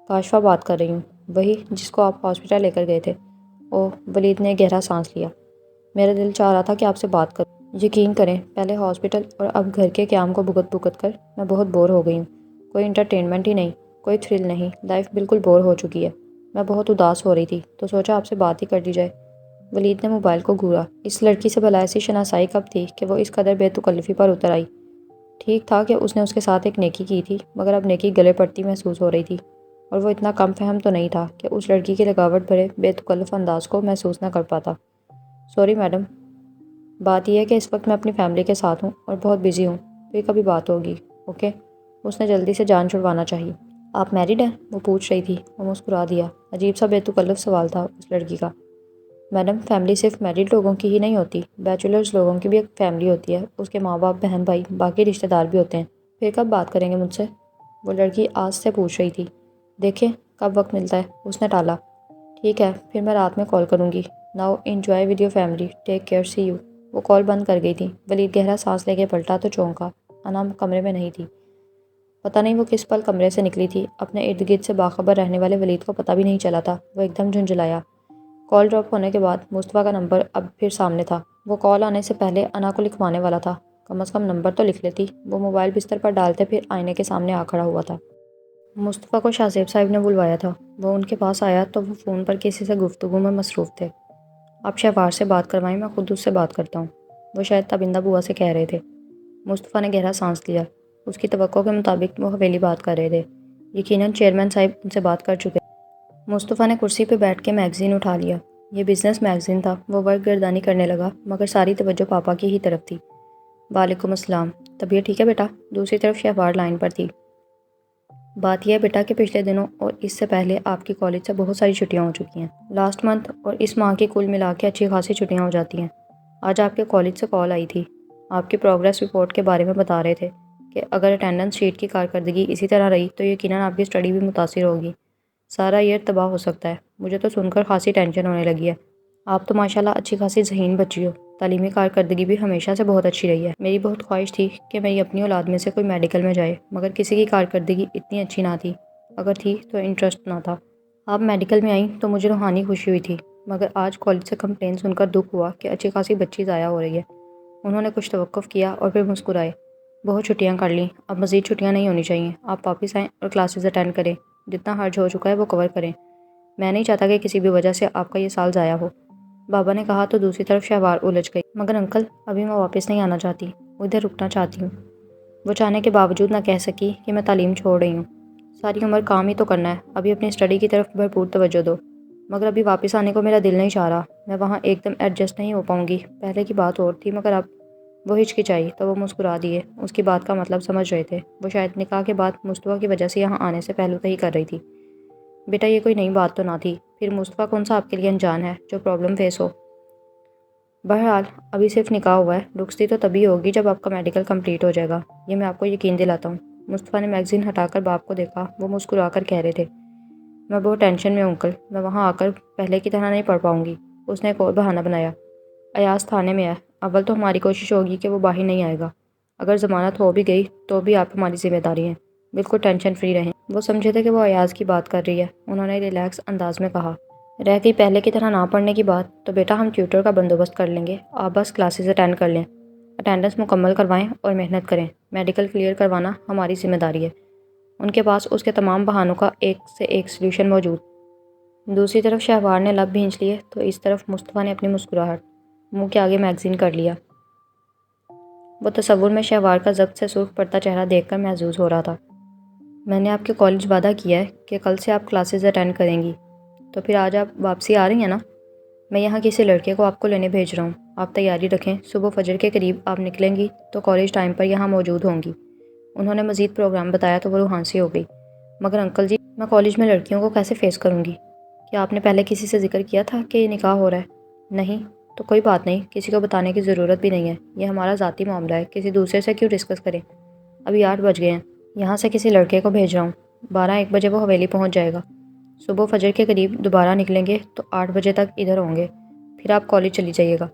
S1: کاشفہ بات کر رہی ہوں، وہی جس کو آپ ہاسپٹل لے کر گئے تھے۔ اوہ، ولید نے گہرا سانس لیا۔ میرا دل چاہ رہا تھا کہ آپ سے بات کروں۔ یقین کریں، پہلے ہاسپٹل اور اب گھر کے قیام کو بھگت بھگت کر میں بہت بور ہو گئی ہوں۔ کوئی انٹرٹینمنٹ ہی نہیں، کوئی تھرل نہیں، لائف بالکل بور ہو چکی ہے۔ میں بہت اداس ہو رہی تھی تو سوچا آپ سے بات ہی کر دی جائے۔ ولید نے موبائل کو گھورا۔ اس لڑکی سے بھلا ایسی شناسائی کب تھی کہ وہ اس قدر بے تکلفی پر اتر آئی؟ ٹھیک تھا کہ اس نے اس کے ساتھ ایک نیکی کی تھی مگر اب نیکی گلے پڑتی محسوس ہو رہی تھی، اور وہ اتنا کم فہم تو نہیں تھا کہ اس لڑکی کے لگاوٹ بھرے بے تکلف انداز کو محسوس نہ کر پاتا۔ سوری میڈم، بات یہ ہے کہ اس وقت میں اپنی فیملی کے ساتھ ہوں اور بہت بزی ہوں، پھر کبھی بات ہوگی، اوکے؟ اس نے جلدی سے جان چھڑوانا چاہیے۔ آپ میریڈ ہیں؟ وہ پوچھ رہی تھی۔ وہ مسکرا دیا۔ عجیب سا بے تکلف سوال تھا اس لڑکی کا۔ میڈم، فیملی صرف میرڈ لوگوں کی ہی نہیں ہوتی، بیچلرز لوگوں کی بھی ایک فیملی ہوتی ہے، اس کے ماں باپ، بہن بھائی، باقی رشتہ دار بھی ہوتے ہیں۔ پھر کب بات کریں گے مجھ سے؟ وہ لڑکی آج سے پوچھ رہی تھی۔ دیکھیں کب وقت ملتا ہے، اس نے ٹالا۔ ٹھیک ہے، پھر میں رات میں کال کروں گی۔ Now enjoy with your family, take care, see you. وہ کال بند کر گئی تھی۔ ولید گہرا سانس لے کے پلٹا تو چونکا، انا کمرے میں نہیں تھی۔ پتہ نہیں وہ کس پل کمرے سے نکلی تھی۔ اپنے ارد گرد سے باخبر رہنے والے ولید کو پتہ بھی نہیں چلا تھا۔ وہ ایک دم جھنجھلایا۔ کال ڈراپ ہونے کے بعد مصطفیٰ کا نمبر اب پھر سامنے تھا۔ وہ کال آنے سے پہلے انا کو لکھوانے والا تھا۔ کم از کم نمبر تو لکھ لیتی۔ وہ موبائل بستر پر ڈالتے پھر آئینے کے سامنے آ کھڑا ہوا تھا۔ مصطفیٰ کو شاہ زیب صاحب نے بلوایا تھا۔ وہ ان کے پاس آیا تو وہ فون پر کسی سے گفتگو میں مصروف تھے۔ آپ شہوار سے بات کروائیں، میں خود اس سے بات کرتا ہوں، وہ شاید تابندہ بوا سے کہہ رہے تھے۔ مصطفیٰ نے گہرا سانس لیا۔ اس کی توقع کے مطابق وہ حویلی بات کر رہے تھے۔ یقیناً چیئرمین صاحب ان سے بات کر چکے۔ مصطفیٰ نے کرسی پہ بیٹھ کے میگزین اٹھا لیا۔ یہ بزنس میگزین تھا۔ وہ ورک گردانی کرنے لگا مگر ساری توجہ پاپا کی ہی طرف تھی۔ وعلیکم السلام، طبیعت ٹھیک ہے بیٹا؟ دوسری طرف شہوار لائن پر تھی۔ بات یہ ہے بیٹا کہ پچھلے دنوں اور اس سے پہلے آپ کی کالج سے بہت ساری چھٹیاں ہو چکی ہیں۔ لاسٹ منتھ اور اس ماہ کی کل ملا کے اچھی خاصی چھٹیاں ہو جاتی ہیں۔ آج آپ کے کالج سے کال آئی تھی۔ آپ کی پروگریس رپورٹ کے بارے میں بتا رہے تھے کہ اگر اٹینڈنس شیٹ کی کارکردگی اسی طرح رہی تو یقیناً آپ کی اسٹڈی بھی متاثر ہوگی۔ سارا ایئر تباہ ہو سکتا ہے۔ مجھے تو سن کر خاصی ٹینشن ہونے لگی ہے۔ آپ تو ماشاءاللہ اچھی خاصی ذہین بچی ہو۔ تعلیمی کارکردگی بھی ہمیشہ سے بہت اچھی رہی ہے۔ میری بہت خواہش تھی کہ میری اپنی اولاد میں سے کوئی میڈیکل میں جائے مگر کسی کی کارکردگی اتنی اچھی نہ تھی۔ اگر تھی تو انٹرسٹ نہ تھا۔ آپ میڈیکل میں آئیں تو مجھے روحانی خوشی ہوئی تھی مگر آج کالج سے کمپلین سن کر دکھ ہوا کہ اچھی خاصی بچی ضائع ہو رہی ہے۔ انہوں نے کچھ توقف کیا اور پھر مسکرائے۔ بہت چھٹیاں کر لیں، اب مزید چھٹیاں نہیں ہونی چاہیے۔ آپ واپس آئیں اور کلاسز اٹینڈ کریں، جتنا حرج ہو چکا ہے وہ کور کریں۔ میں نہیں چاہتا کہ کسی بھی وجہ سے آپ کا یہ سال ضائع ہو، بابا نے کہا تو دوسری طرف شہوار الجھ گئی۔ مگر انکل، ابھی میں واپس نہیں آنا چاہتی، ادھر رکنا چاہتی ہوں۔ وہ چاہنے کے باوجود نہ کہہ سکی کہ میں تعلیم چھوڑ رہی ہوں۔ ساری عمر کام ہی تو کرنا ہے، ابھی اپنی اسٹڈی کی طرف بھرپور توجہ دو۔ مگر ابھی واپس آنے کو میرا دل نہیں چاہ رہا، میں وہاں ایک دم ایڈجسٹ نہیں ہو پاؤں گی۔ پہلے کی بات اور تھی مگر اب۔ وہ ہچکچائی تو وہ مسکرا دیے۔ اس کی بات کا مطلب سمجھ رہے تھے۔ وہ شاید نکاح کے بعد مصطفیٰ کی وجہ سے یہاں آنے سے پہلو تہی کر رہی تھی۔ بیٹا یہ کوئی نئی بات تو نہ تھی، پھر مصطفیٰ کون سا آپ کے لیے انجان ہے جو پرابلم فیس ہو؟ بہرحال ابھی صرف نکاح ہوا ہے، رخصتی تو تبھی ہوگی جب آپ کا میڈیکل کمپلیٹ ہو جائے گا، یہ میں آپ کو یقین دلاتا ہوں۔ مصطفیٰ نے میگزین ہٹا کر باپ کو دیکھا۔ وہ مسکرا کر کہہ رہے تھے، میں بہت ٹینشن میں ہوں انکل، میں وہاں آ کر پہلے کی طرح نہیں پڑھ پاؤں گی۔ اس نے ایک اور بہانہ بنایا۔ ایاز تھانے میں ہے، اول تو ہماری کوشش ہوگی کہ وہ باہر نہیں آئے گا، اگر ضمانت ہو بھی گئی تو بھی آپ ہماری ذمہ داری ہیں، بالکل ٹینشن فری رہیں۔ وہ سمجھے تھے کہ وہ ایاز کی بات کر رہی ہے۔ انہوں نے ریلیکس انداز میں کہا، رہ گئی پہلے کی طرح نہ پڑھنے کی بات تو بیٹا ہم ٹیوٹر کا بندوبست کر لیں گے، آپ بس کلاسز اٹینڈ کر لیں، اٹینڈنس مکمل کروائیں اور محنت کریں۔ میڈیکل کلیئر کروانا ہماری ذمہ داری ہے۔ ان کے پاس اس کے تمام بہانوں کا ایک سے ایک سلوشن موجود۔ دوسری طرف شہوار نے لب بھینچ لیے تو اس طرف مصطفیٰ نے اپنی مسکراہٹ منہ کے آگے میگزین کر لیا۔ وہ تصور میں شہوار کا ضبط سے سرخ پڑتا چہرہ دیکھ کر محظوظ ہو رہا تھا۔ میں نے آپ کے کالج وعدہ کیا ہے کہ کل سے آپ کلاسز اٹینڈ کریں گی، تو پھر آج آپ واپسی آ رہی ہیں نا؟ میں یہاں کسی لڑکے کو آپ کو لینے بھیج رہا ہوں، آپ تیاری رکھیں، صبح فجر کے قریب آپ نکلیں گی تو کالج ٹائم پر یہاں موجود ہوں گی۔ انہوں نے مزید پروگرام بتایا تو وہ روحان سی ہو گئی۔ مگر انکل جی، میں کالج میں لڑکیوں کو کیسے فیس کروں گی؟ کیا آپ نے پہلے کسی سے ذکر کیا تھا کہ یہ نکاح ہو رہا ہے؟ نہیں تو کوئی بات نہیں، کسی کو بتانے کی ضرورت بھی نہیں ہے، یہ ہمارا ذاتی معاملہ ہے، کسی دوسرے سے کیوں ڈسکس کریں؟ ابھی 8 بج گئے ہیں، یہاں سے کسی لڑکے کو بھیج رہا ہوں، 12-1 بجے وہ حویلی پہنچ جائے گا۔ صبح فجر کے قریب دوبارہ نکلیں گے تو 8 بجے تک ادھر ہوں گے، پھر آپ کالج چلی جائیے گا۔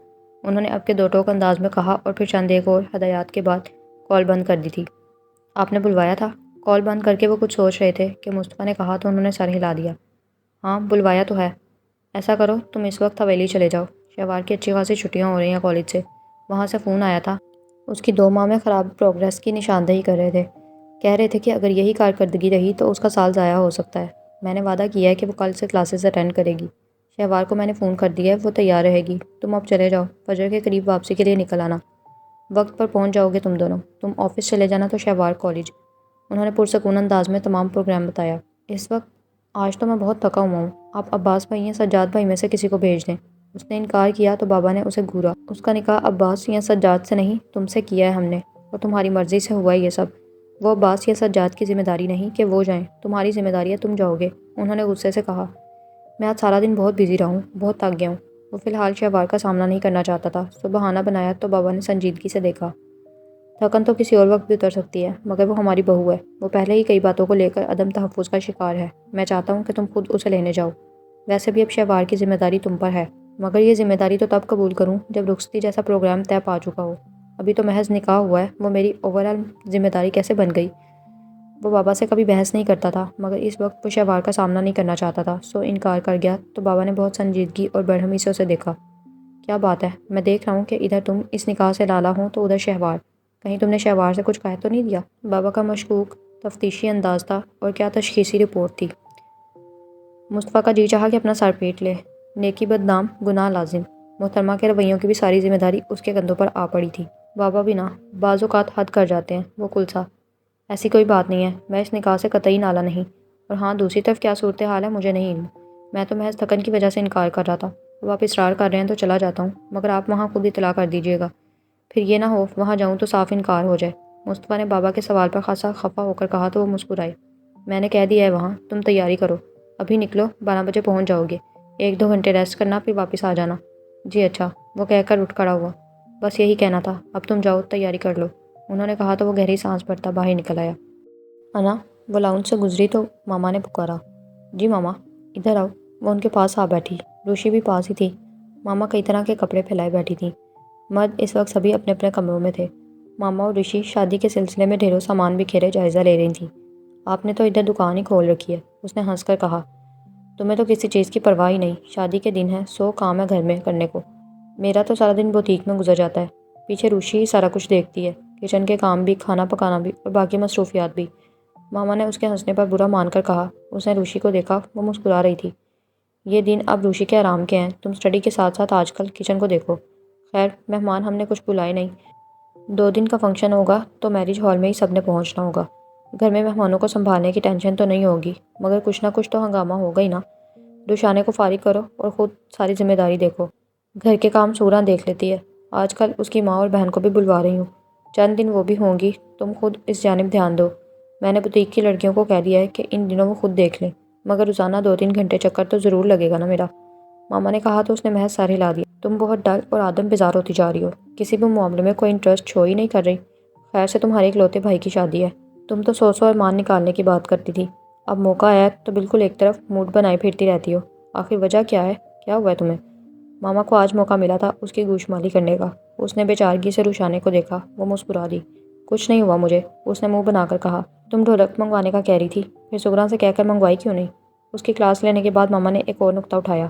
S1: انہوں نے اب کے دو ٹوک انداز میں کہا اور پھر چند ایک اور ہدایات کے بعد کال بند کر دی تھی۔ آپ نے بلوایا تھا؟ کال بند کر کے وہ کچھ سوچ رہے تھے کہ مصطفیٰ نے کہا تو انہوں نے سر ہلا دیا۔ ہاں بلوایا تو ہے۔ ایسا کرو تم اس وقت حویلی چلے جاؤ، شہوار کی اچھی خاصی چھٹیاں ہو رہی ہیں کالج سے، وہاں سے فون آیا تھا، اس کی 2 ماہ میں خراب پروگریس کی نشاندہی کر رہے تھے، کہہ رہے تھے کہ اگر یہی کارکردگی رہی تو اس کا سال ضائع ہو سکتا ہے۔ میں نے وعدہ کیا ہے کہ وہ کل سے کلاسز اٹینڈ کرے گی۔ شہوار کو میں نے فون کر دیا ہے، وہ تیار رہے گی، تم اب چلے جاؤ، فجر کے قریب واپسی کے لیے نکل آنا، وقت پر پہنچ جاؤ گے تم دونوں، تم آفس چلے جانا تو شہوار کالج۔ انہوں نے پرسکون انداز میں تمام پروگرام بتایا۔ اس وقت آج تو میں بہت تھکا ہوا ہوں، آپ عباس بھائی یا سجاد بھائی میں سے کسی کو بھیج دیں۔ اس نے انکار کیا تو بابا نے اسے گھورا، اس کا نکاح عباس یا سجاد سے نہیں تم سے کیا ہے ہم نے، اور تمہاری مرضی سے ہوا ہے یہ سب، وہ عباس یا سجاد کی ذمہ داری نہیں کہ وہ جائیں، تمہاری ذمہ داری ہے، تم جاؤ گے۔ انہوں نے غصے سے کہا، میں آج سارا دن بہت بزی رہا ہوں، بہت تھک گیا ہوں۔ وہ فی الحال شہوار کا سامنا نہیں کرنا چاہتا تھا، سو بہانہ بنایا تو بابا نے سنجیدگی سے دیکھا۔ تھکن تو کسی اور وقت بھی اتر سکتی ہے، مگر وہ ہماری بہو ہے، وہ پہلے ہی کئی باتوں کو لے کر عدم تحفظ کا شکار ہے۔ میں چاہتا ہوں کہ تم خود اسے لینے جاؤ۔ ویسے بھی اب شہوار کی ذمہ داری تم پر ہے، مگر یہ ذمہ داری تو تب قبول کروں جب رخصتی جیسا پروگرام طے پا چکا ہو۔ ابھی تو محض نکاح ہوا ہے، وہ میری اوور آل ذمہ داری کیسے بن گئی؟ وہ بابا سے کبھی بحث نہیں کرتا تھا، مگر اس وقت وہ شہوار کا سامنا نہیں کرنا چاہتا تھا، سو انکار کر گیا تو بابا نے بہت سنجیدگی اور برہمی سے اسے دیکھا۔ کیا بات ہے، میں دیکھ رہا ہوں کہ ادھر تم اس نکاح سے لالا ہوں تو ادھر شہوار، کہیں تم نے شہوار سے کچھ کہہ تو نہیں دیا؟ بابا کا مشکوک تفتیشی انداز تھا، اور کیا تشخیصی رپورٹ تھی۔ مصطفیٰ کا جی چاہا کہ اپنا سر پیٹ لے۔ نیکی بدنام، گناہ لازم۔ محترمہ کے رویوں کی بھی ساری ذمہ داری اس کے کندھوں پر آ پڑی تھی۔ بابا بھی نہ، بعض اوقات حد کر جاتے ہیں وہ کلسا۔ ایسی کوئی بات نہیں ہے، میں اس نکاح سے قطعی نالا نہیں، اور ہاں دوسری طرف کیا صورتحال ہے مجھے نہیں علم، میں تو محض تھکن کی وجہ سے انکار کر رہا تھا۔ اب آپ اصرار کر رہے ہیں تو چلا جاتا ہوں، مگر آپ وہاں خود اطلاع کر دیجیے گا، پھر یہ نہ ہو وہاں جاؤں تو صاف انکار ہو جائے۔ مصطفیٰ نے بابا کے سوال پر خاصا خفا ہو کر کہا تو وہ مسکرائے۔ میں نے کہہ دیا ہے وہاں، تم تیاری کرو، ابھی نکلو، 12 بجے پہنچ جاؤ گے، 1-2 گھنٹے ریسٹ کرنا پھر واپس آ جانا۔ جی اچھا، وہ کہہ کر اٹھ کھڑا ہوا۔ بس یہی کہنا تھا، اب تم جاؤ تیاری کر لو، انہوں نے کہا تو وہ گہری سانس بھرتا باہر نکل آیا۔ انا وہ لاؤنج سے گزری تو ماما نے پکارا۔ جی ماما، ادھر آؤ۔ وہ ان کے پاس آ بیٹھی، روشی بھی پاس ہی تھی۔ ماما کئی طرح کے کپڑے پھیلائے بیٹھی تھیں۔ مرد اس وقت سبھی اپنے اپنے کمروں میں تھے۔ ماما اور رشی شادی کے سلسلے میں ڈھیروں سامان بکھیرے جائزہ لے رہی تھیں۔ آپ نے تو ادھر دکان ہی کھول رکھی ہے، اس نے ہنس کر کہا۔ تمہیں تو کسی چیز کی پرواہ ہی نہیں، شادی کے دن ہے، 100 کام ہے گھر میں کرنے کو، میرا تو سارا دن بوتیک میں گزر جاتا ہے۔ پیچھے روشی ہی سارا کچھ دیکھتی ہے، کچن کے کام بھی، کھانا پکانا بھی، اور باقی مصروفیات بھی۔ ماما نے اس کے ہنسنے پر برا مان کر کہا۔ اس نے روشی کو دیکھا، وہ مسکرا رہی تھی۔ یہ دن اب روشی کے آرام کے ہیں، تم اسٹڈی کے ساتھ ساتھ آج کل کچن کو دیکھو۔ خیر مہمان ہم نے کچھ بلائے نہیں، 2 دن کا فنکشن ہوگا تو میرج ہال میں ہی سب نے پہنچنا ہوگا۔ گھر میں مہمانوں کو سنبھالنے کی ٹینشن تو نہیں ہوگی، مگر کچھ نہ کچھ تو ہنگامہ ہوگا ہی نا۔ روشانے کو فارغ کرو اور خود ساری ذمہ داری دیکھو۔ گھر کے کام سورہ دیکھ لیتی ہے، آج کل اس کی ماں اور بہن کو بھی بلوا رہی ہوں، چند دن وہ بھی ہوں گی، تم خود اس جانب دھیان دو۔ میں نے بوتیک کی لڑکیوں کو کہہ دیا ہے کہ ان دنوں وہ خود دیکھ لیں، مگر روزانہ 2-3 گھنٹے چکر تو ضرور لگے گا نا میرا۔ ماما نے کہا تو اس نے محض سر ہلا دیا۔ تم بہت ڈل اور آدم بزار ہوتی جا رہی ہو، کسی بھی معاملے میں کوئی انٹرسٹ شو ہی نہیں کر رہی۔ خیر سے تمہارے اکلوتے بھائی کی شادی ہے، تم تو 100 ارمان نکالنے کی بات کرتی تھی، اب موقع آیا تو بالکل ایک طرف موڈ بنائے پھرتی رہتی ہو۔ آخر وجہ کیا ہے، کیا ہوا ہے تمہیں؟ ماما کو آج موقع ملا تھا اس کی گوشمالی کرنے کا۔ اس نے بے چارگی سے روشانے کو دیکھا، وہ مسکرا دی۔ کچھ نہیں ہوا مجھے، اس نے منہ بنا کر کہا۔ تم ڈھولک منگوانے کا کہہ رہی تھی، پھر سغرا سے کہہ کر منگوائی کیوں نہیں؟ اس کی کلاس لینے کے بعد ماما نے ایک اور نکتہ اٹھایا۔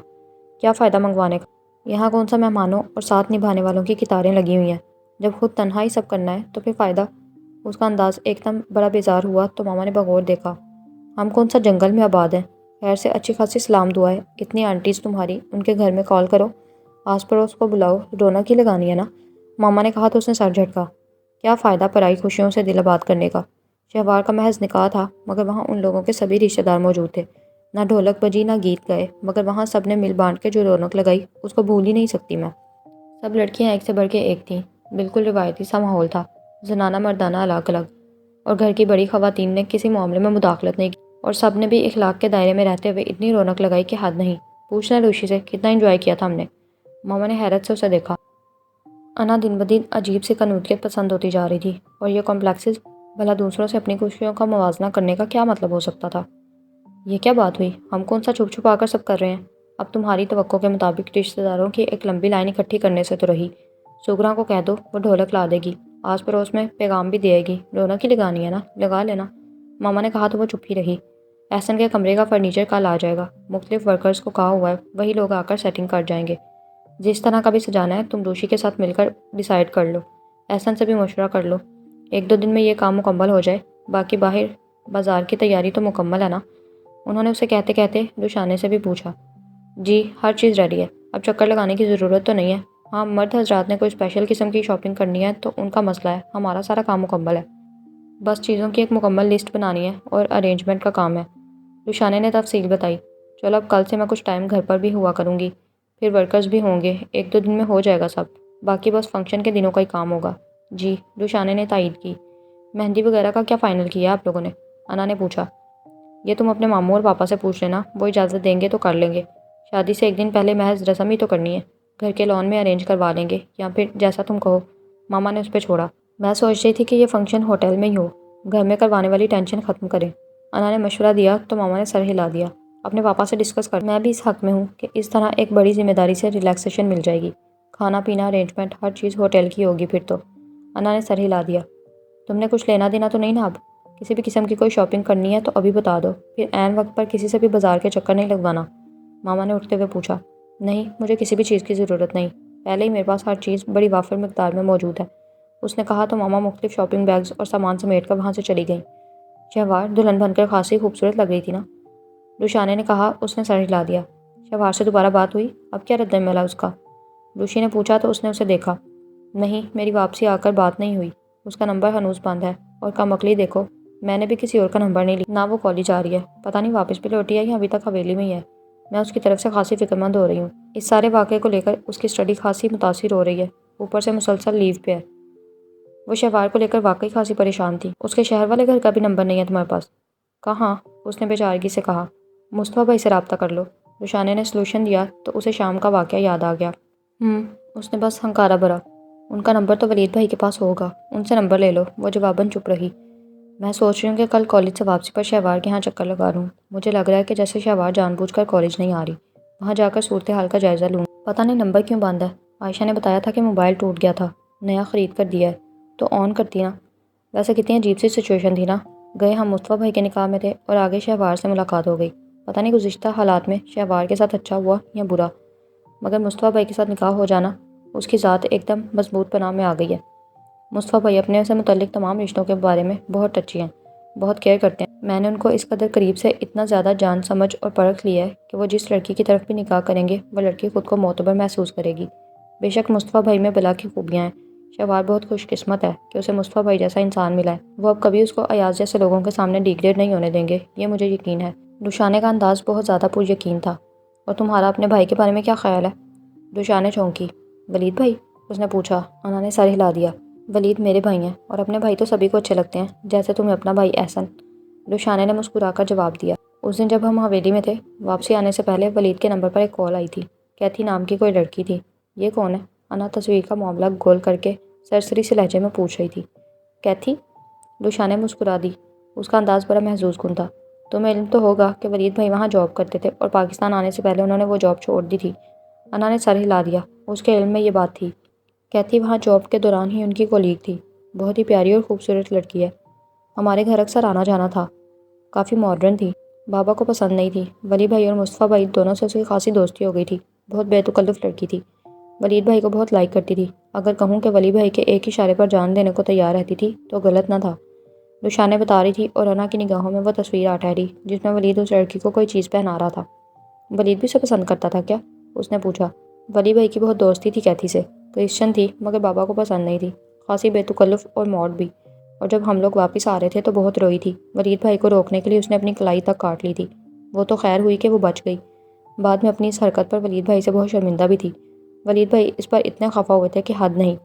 S1: کیا فائدہ منگوانے کا، یہاں کون سا مہمانوں اور ساتھ نبھانے والوں کی قطاریں لگی ہوئی ہیں، جب خود تنہا ہی سب کرنا ہے تو پھر فائدہ؟ اس کا انداز ایک دم بڑا بیزار ہوا تو ماما نے بغور دیکھا۔ ہم کون سا جنگل میں آباد ہیں؟ خیر سے اچھی خاصی سلام دعائیں، اتنی آنٹیز تمہاری، ان کے گھر میں کال کرو، آس پڑوس کو بلاؤ، رونق ہی لگانی ہے نا۔ ماما نے کہا تو اس نے سر جھٹکا۔ کیا فائدہ پرائی خوشیوں سے دل آباد کرنے کا؟ شہوار کا محض نکاح تھا، مگر وہاں ان لوگوں کے سبھی رشتہ دار موجود تھے، نہ ڈھولک بجی نہ گیت گئے، مگر وہاں سب نے مل بانٹ کے جو رونق لگائی اس کو بھول ہی نہیں سکتی میں۔ سب لڑکیاں ایک سے بڑھ کے ایک تھیں، بالکل روایتی سا ماحول تھا، زنانہ مردانہ الگ الگ، اور گھر کی بڑی خواتین نے کسی معاملے میں مداخلت نہیں کی، اور سب نے بھی اخلاق کے دائرے میں رہتے ہوئے اتنی رونق لگائی کہ حد نہیں۔ پوچھنا روشی سے کتنا انجوائے کیا تھا ہم نے۔ ماما نے حیرت سے اسے دیکھا۔ انا دن بدن عجیب سی قنوطیت پسند ہوتی جا رہی تھی، اور یہ کمپلیکسز، بھلا دوسروں سے اپنی خوشیوں کا موازنہ کرنے کا کیا مطلب ہو سکتا تھا؟ یہ کیا بات ہوئی، ہم کون سا چھپ چھپا کر سب کر رہے ہیں؟ اب تمہاری توقع کے مطابق رشتہ داروں کی ایک لمبی لائن اکٹھی کرنے سے تو رہی، سغرا کو کہہ دو وہ ڈھولک لا دے گی، آس پڑوس میں پیغام بھی دے گی، رونق ہی لگانی ہے نا، لگا لینا۔ ماما نے کہا تو وہ چپ ہی رہی۔ احسن کے کمرے کا فرنیچر کل آ جائے گا، مختلف ورکرز کو کہا ہوا ہے، وہی لوگ آ کر سیٹنگ کر جائیں گے، جس طرح کا بھی سجانا ہے تم روشی کے ساتھ مل کر ڈیسائیڈ کر لو، احسن سے بھی مشورہ کر لو، 1-2 دن میں یہ کام مکمل ہو جائے، باقی باہر بازار کی تیاری تو مکمل ہے نا؟ انہوں نے اسے کہتے کہتے روشانے سے بھی پوچھا۔ جی ہر چیز ریڈی ہے، اب چکر لگانے کی ضرورت تو نہیں ہے، ہاں مرد حضرات نے کوئی اسپیشل قسم کی شاپنگ کرنی ہے تو ان کا مسئلہ ہے، ہمارا سارا کام مکمل ہے، بس چیزوں کی ایک مکمل لسٹ بنانی ہے اور ارینجمنٹ کا کام ہے۔ روشانے نے تفصیل بتائی۔ چلو اب کل سے میں کچھ ٹائم گھر پر بھی ہوا کروں گی، پھر ورکرز بھی ہوں گے، 1-2 دن میں ہو جائے گا سب، باقی بس فنکشن کے دنوں کا ہی کام ہوگا۔ جی روشانے نے تائید کی۔ مہندی وغیرہ کا کیا فائنل کیا آپ لوگوں نے؟ انا نے پوچھا۔ یہ تم اپنے ماموں اور پاپا سے پوچھ لینا، وہ اجازت دیں گے تو کر لیں گے، شادی سے 1 دن پہلے محض رسم ہی تو کرنی ہے، گھر کے لان میں ارینج کروا لیں گے یا پھر جیسا تم کہو، ماما نے اس پہ چھوڑا۔ میں سوچ رہی تھی کہ یہ فنکشن ہوٹل میں ہی ہو، گھر میں کروانے والی ٹینشن ختم کریں۔ انا نے مشورہ دیا تو ماما نے سر ہلا دیا۔ اپنے پاپا سے ڈسکس کر، میں بھی اس حق میں ہوں کہ اس طرح ایک بڑی ذمہ داری سے ریلیکسیشن مل جائے گی۔ کھانا پینا ارینجمنٹ ہر چیز ہوٹل کی ہوگی پھر تو۔ انا نے سر ہلا دیا۔ تم نے کچھ لینا دینا تو نہیں نا اب؟ کسی بھی قسم کی کوئی شاپنگ کرنی ہے تو ابھی بتا دو، پھر عین وقت پر کسی سے بھی بازار کے چکر نہیں لگوانا، ماما نے اٹھتے ہوئے پوچھا۔ نہیں، مجھے کسی بھی چیز کی ضرورت نہیں، پہلے ہی میرے پاس ہر چیز بڑی وافر مقدار میں موجود ہے، اس نے کہا تو ماما مختلف شاپنگ بیگز اور سامان سمیٹ کر وہاں سے چلی گئیں۔ شہوار دلہن بن کر خاصی خوبصورت لگ رہی تھی نا، روشانے نے کہا۔ اس نے سر ہلا دیا۔ شہوار سے دوبارہ بات ہوئی؟ اب کیا رد عمل ہے اس کا؟ روشی نے پوچھا تو اس نے اسے دیکھا۔ نہیں، میری واپسی آ کر بات نہیں ہوئی، اس کا نمبر ہنوز بند ہے، اور کم عقلی دیکھو، میں نے بھی کسی اور کا نمبر نہیں لیا، نہ وہ کالج آ رہی ہے، پتہ نہیں واپس بھی لوٹی ہے یا ابھی تک حویلی میں ہی ہے۔ میں اس کی طرف سے خاصی فکر مند ہو رہی ہوں، اس سارے واقعے کو لے کر اس کی اسٹڈی خاصی متاثر ہو رہی ہے، اوپر سے مسلسل لیو پہ ہے۔ وہ شہوار کو لے کر واقعی خاصی پریشان تھی۔ اس کے شہر والے گھر کا بھی نمبر نہیں ہے تمہارے پاس؟ کہاں، اس نے بیچارگی سے کہا۔ مصطفیٰ بھائی سے رابطہ کر لو، روشانے نے سلوشن دیا تو اسے شام کا واقعہ یاد آ گیا۔ اس نے بس ہنکارا بھرا۔ ان کا نمبر تو ولید بھائی کے پاس ہوگا، ان سے نمبر لے لو، وہ جواباً چپ رہی۔ میں سوچ رہی ہوں کہ کل کالج سے واپسی پر شہوار کے ہاں چکر لگا لوں، مجھے لگ رہا ہے کہ جیسے شہوار جان بوجھ کر کالج نہیں آ رہی، وہاں جا کر صورتحال کا جائزہ لوں۔ پتہ نہیں نمبر کیوں بند ہے، عائشہ نے بتایا تھا کہ موبائل ٹوٹ گیا تھا، نیا خرید کر دیا ہے، تو آن کرتی نا۔ ویسے کتنی عجیب سی سچویشن تھی نا، گئے ہم مصطفیٰ بھائی کے نکاح میں تھے اور آگے شہوار سے ملاقات ہو گئی۔ پتہ نہیں گزشتہ حالات میں شہوار کے ساتھ اچھا ہوا یا برا، مگر مصطفیٰ بھائی کے ساتھ نکاح ہو جانا اس کی ذات ایک دم مضبوط پناہ میں آ گئی ہے۔ مصطفیٰ بھائی اپنے سے متعلق تمام رشتوں کے بارے میں بہت ٹچی ہیں، بہت کیئر کرتے ہیں۔ میں نے ان کو اس قدر قریب سے اتنا زیادہ جان سمجھ اور پرکھ لیا ہے کہ وہ جس لڑکی کی طرف بھی نکاح کریں گے وہ لڑکی خود کو معتبر محسوس کرے گی۔ بے شک مصطفیٰ بھائی میں بلا کی خوبیاں ہیں، شہوار بہت خوش قسمت ہے کہ اسے مصطفیٰ بھائی جیسا انسان ملا ہے، وہ اب کبھی اس کو ایاز جیسے لوگوں کے سامنے ڈیگریڈ نہیں ہونے دیں گے، یہ مجھے یقین ہے۔ روشانے کا انداز بہت زیادہ پر یقین تھا۔ اور تمہارا اپنے بھائی کے بارے میں کیا خیال ہے؟ روشانے چونکی۔ ولید بھائی؟ اس نے پوچھا۔ انہوں نے سر ہلا دیا۔ ولید میرے بھائی ہیں، اور اپنے بھائی تو سبھی کو اچھے لگتے ہیں، جیسے تمہیں اپنا بھائی احسن، روشانے نے مسکرا کر جواب دیا۔ اس دن جب ہم حویلی میں تھے، واپسی آنے سے پہلے ولید کے نمبر پر ایک کال آئی تھی، کیتھی نام کی کوئی لڑکی تھی۔ یہ کون ہے؟ انا تصویر کا معاملہ گول کر کے سرسری سے لہجے میں پوچھ رہی تھی۔ کیتھی؟ روشانے مسکرا دی، اس کا انداز بڑا محظوظ کن تھا۔ تمہیں علم تو ہوگا کہ ولید بھائی وہاں جاب کرتے تھے اور پاکستان آنے سے پہلے انہوں نے وہ جاب چھوڑ دی تھی۔ انا نے سر ہلا دیا، اس کے علم میں یہ بات تھی۔ کیتھی وہاں جاب کے دوران ہی ان کی کولیگ تھی، بہت ہی پیاری اور خوبصورت لڑکی ہے، ہمارے گھر اکثر آنا جانا تھا، کافی ماڈرن تھی، بابا کو پسند نہیں تھی۔ ولی بھائی اور مصطفیٰ بھائی دونوں سے اس کی خاصی دوستی ہو گئی تھی، بہت بے تکلف لڑکی تھی، ولید بھائی کو بہت لائک کرتی تھی۔ اگر کہوں کہ ولی بھائی کے ایک اشارے پر جان دینے کو تیار رہتی تھی تو غلط نہ تھا۔ روشانے بتا رہی تھی اور انا کی نگاہوں میں وہ تصویر آ ٹھہری جس میں ولید اس لڑکی کو کوئی چیز پہنا رہا تھا۔ ولید بھی اسے پسند کرتا تھا کیا؟ اس نے پوچھا۔ ولی بھائی کی بہت دوستی تھی کیتھی سے، کرسچن تھی مگر بابا کو پسند نہیں تھی، خاصی بے تکلف اور موڈ بھی، اور جب ہم لوگ واپس آ رہے تھے تو بہت روئی تھی۔ ولید بھائی کو روکنے کے لیے اس نے اپنی کلائی تک کاٹ لی تھی، وہ تو خیر ہوئی کہ وہ بچ گئی۔ بعد میں اپنی اس حرکت پر ولید بھائی سے بہت شرمندہ بھی تھی۔ ولید بھائی اس پر اتنے خفا ہوئے تھے کہ حد نہیں،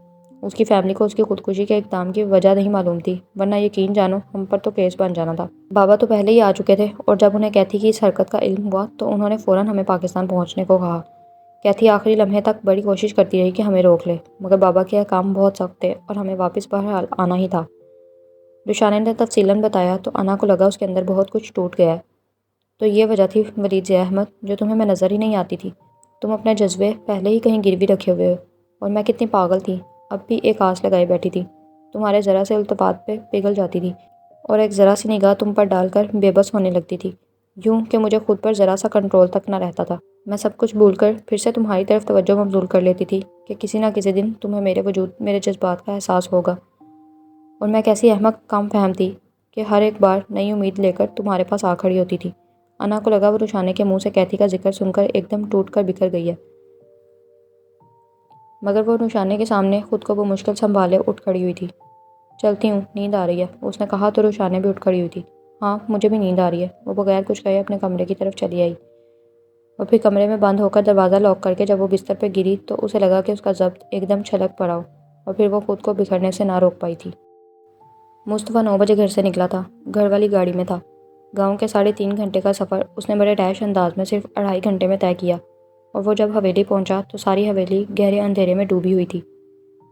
S1: اس کی فیملی کو اس کی خودکشی کے اقدام کی وجہ نہیں معلوم تھی، ورنہ یقین جانو ہم پر تو کیس بن جانا تھا۔ بابا تو پہلے ہی آ چکے تھے اور جب انہیں کیتھی کی اس حرکت کا علم ہوا تو انہوں نے فوراً ہمیں پاکستان پہنچنے کو کہا۔ کیتھی آخری لمحے تک بڑی کوشش کرتی رہی کہ ہمیں روک لے، مگر بابا کے احکام بہت سخت تھے اور ہمیں واپس بہرحال آنا ہی تھا۔ روشانے نے تفصیلاً بتایا تو انا کو لگا اس کے اندر بہت کچھ ٹوٹ گیا ہے۔ تو یہ وجہ تھی ولید ضیاء احمد جو تمہیں میں نظر ہی نہیں آتی تھی، تم اپنے جذبے پہلے ہی کہیں گروی رکھے ہوئے ہو، اور میں کتنی پاگل تھی، اب بھی ایک آس لگائے بیٹھی تھی، تمہارے ذرا سے التفات پہ پگھل جاتی تھی اور ایک ذرا سی نگاہ تم پر ڈال کر بے بس ہونے لگتی تھی، یوں کہ مجھے خود پر ذرا سا کنٹرول تک نہ رہتا تھا۔ میں سب کچھ بھول کر پھر سے تمہاری طرف توجہ مبذول کر لیتی تھی کہ کسی نہ کسی دن تمہیں میرے وجود، میرے جذبات کا احساس ہوگا، اور میں کیسی احمق کم فہم تھی کہ ہر ایک بار نئی امید لے کر تمہارے پاس آ کھڑی ہوتی تھی۔ انا کو لگا وہ روشانے کے منہ سے کیتھی کا ذکر سن کر ایک دم ٹوٹ کر بکھر گئی ہے، مگر وہ روشانے کے سامنے خود کو بمشکل سنبھالے اٹھ کھڑی ہوئی تھی۔ چلتی ہوں، نیند آ رہی ہے، اس نے کہا تو روشانے بھی اٹھ کھڑی ہوئی تھی۔ ہاں مجھے بھی نیند آ رہی ہے، وہ بغیر کچھ کہے اپنے کمرے کی طرف چلی آئی، اور پھر کمرے میں بند ہو کر دروازہ لاک کر کے جب وہ بستر پہ گری تو اسے لگا کہ اس کا ضبط ایک دم چھلک پڑا ہو، اور پھر وہ خود کو بکھرنے سے نہ روک پائی تھی۔ مصطفیٰ 9 بجے گھر سے نکلا تھا، گھر والی گاڑی میں تھا۔ گاؤں کے 3.5 گھنٹے کا سفر اس نے بڑے ڈیش انداز میں صرف 2.5 گھنٹے میں طے کیا۔ اور وہ جب حویلی پہنچا تو ساری حویلی گہرے اندھیرے میں ڈوبی ہوئی تھی۔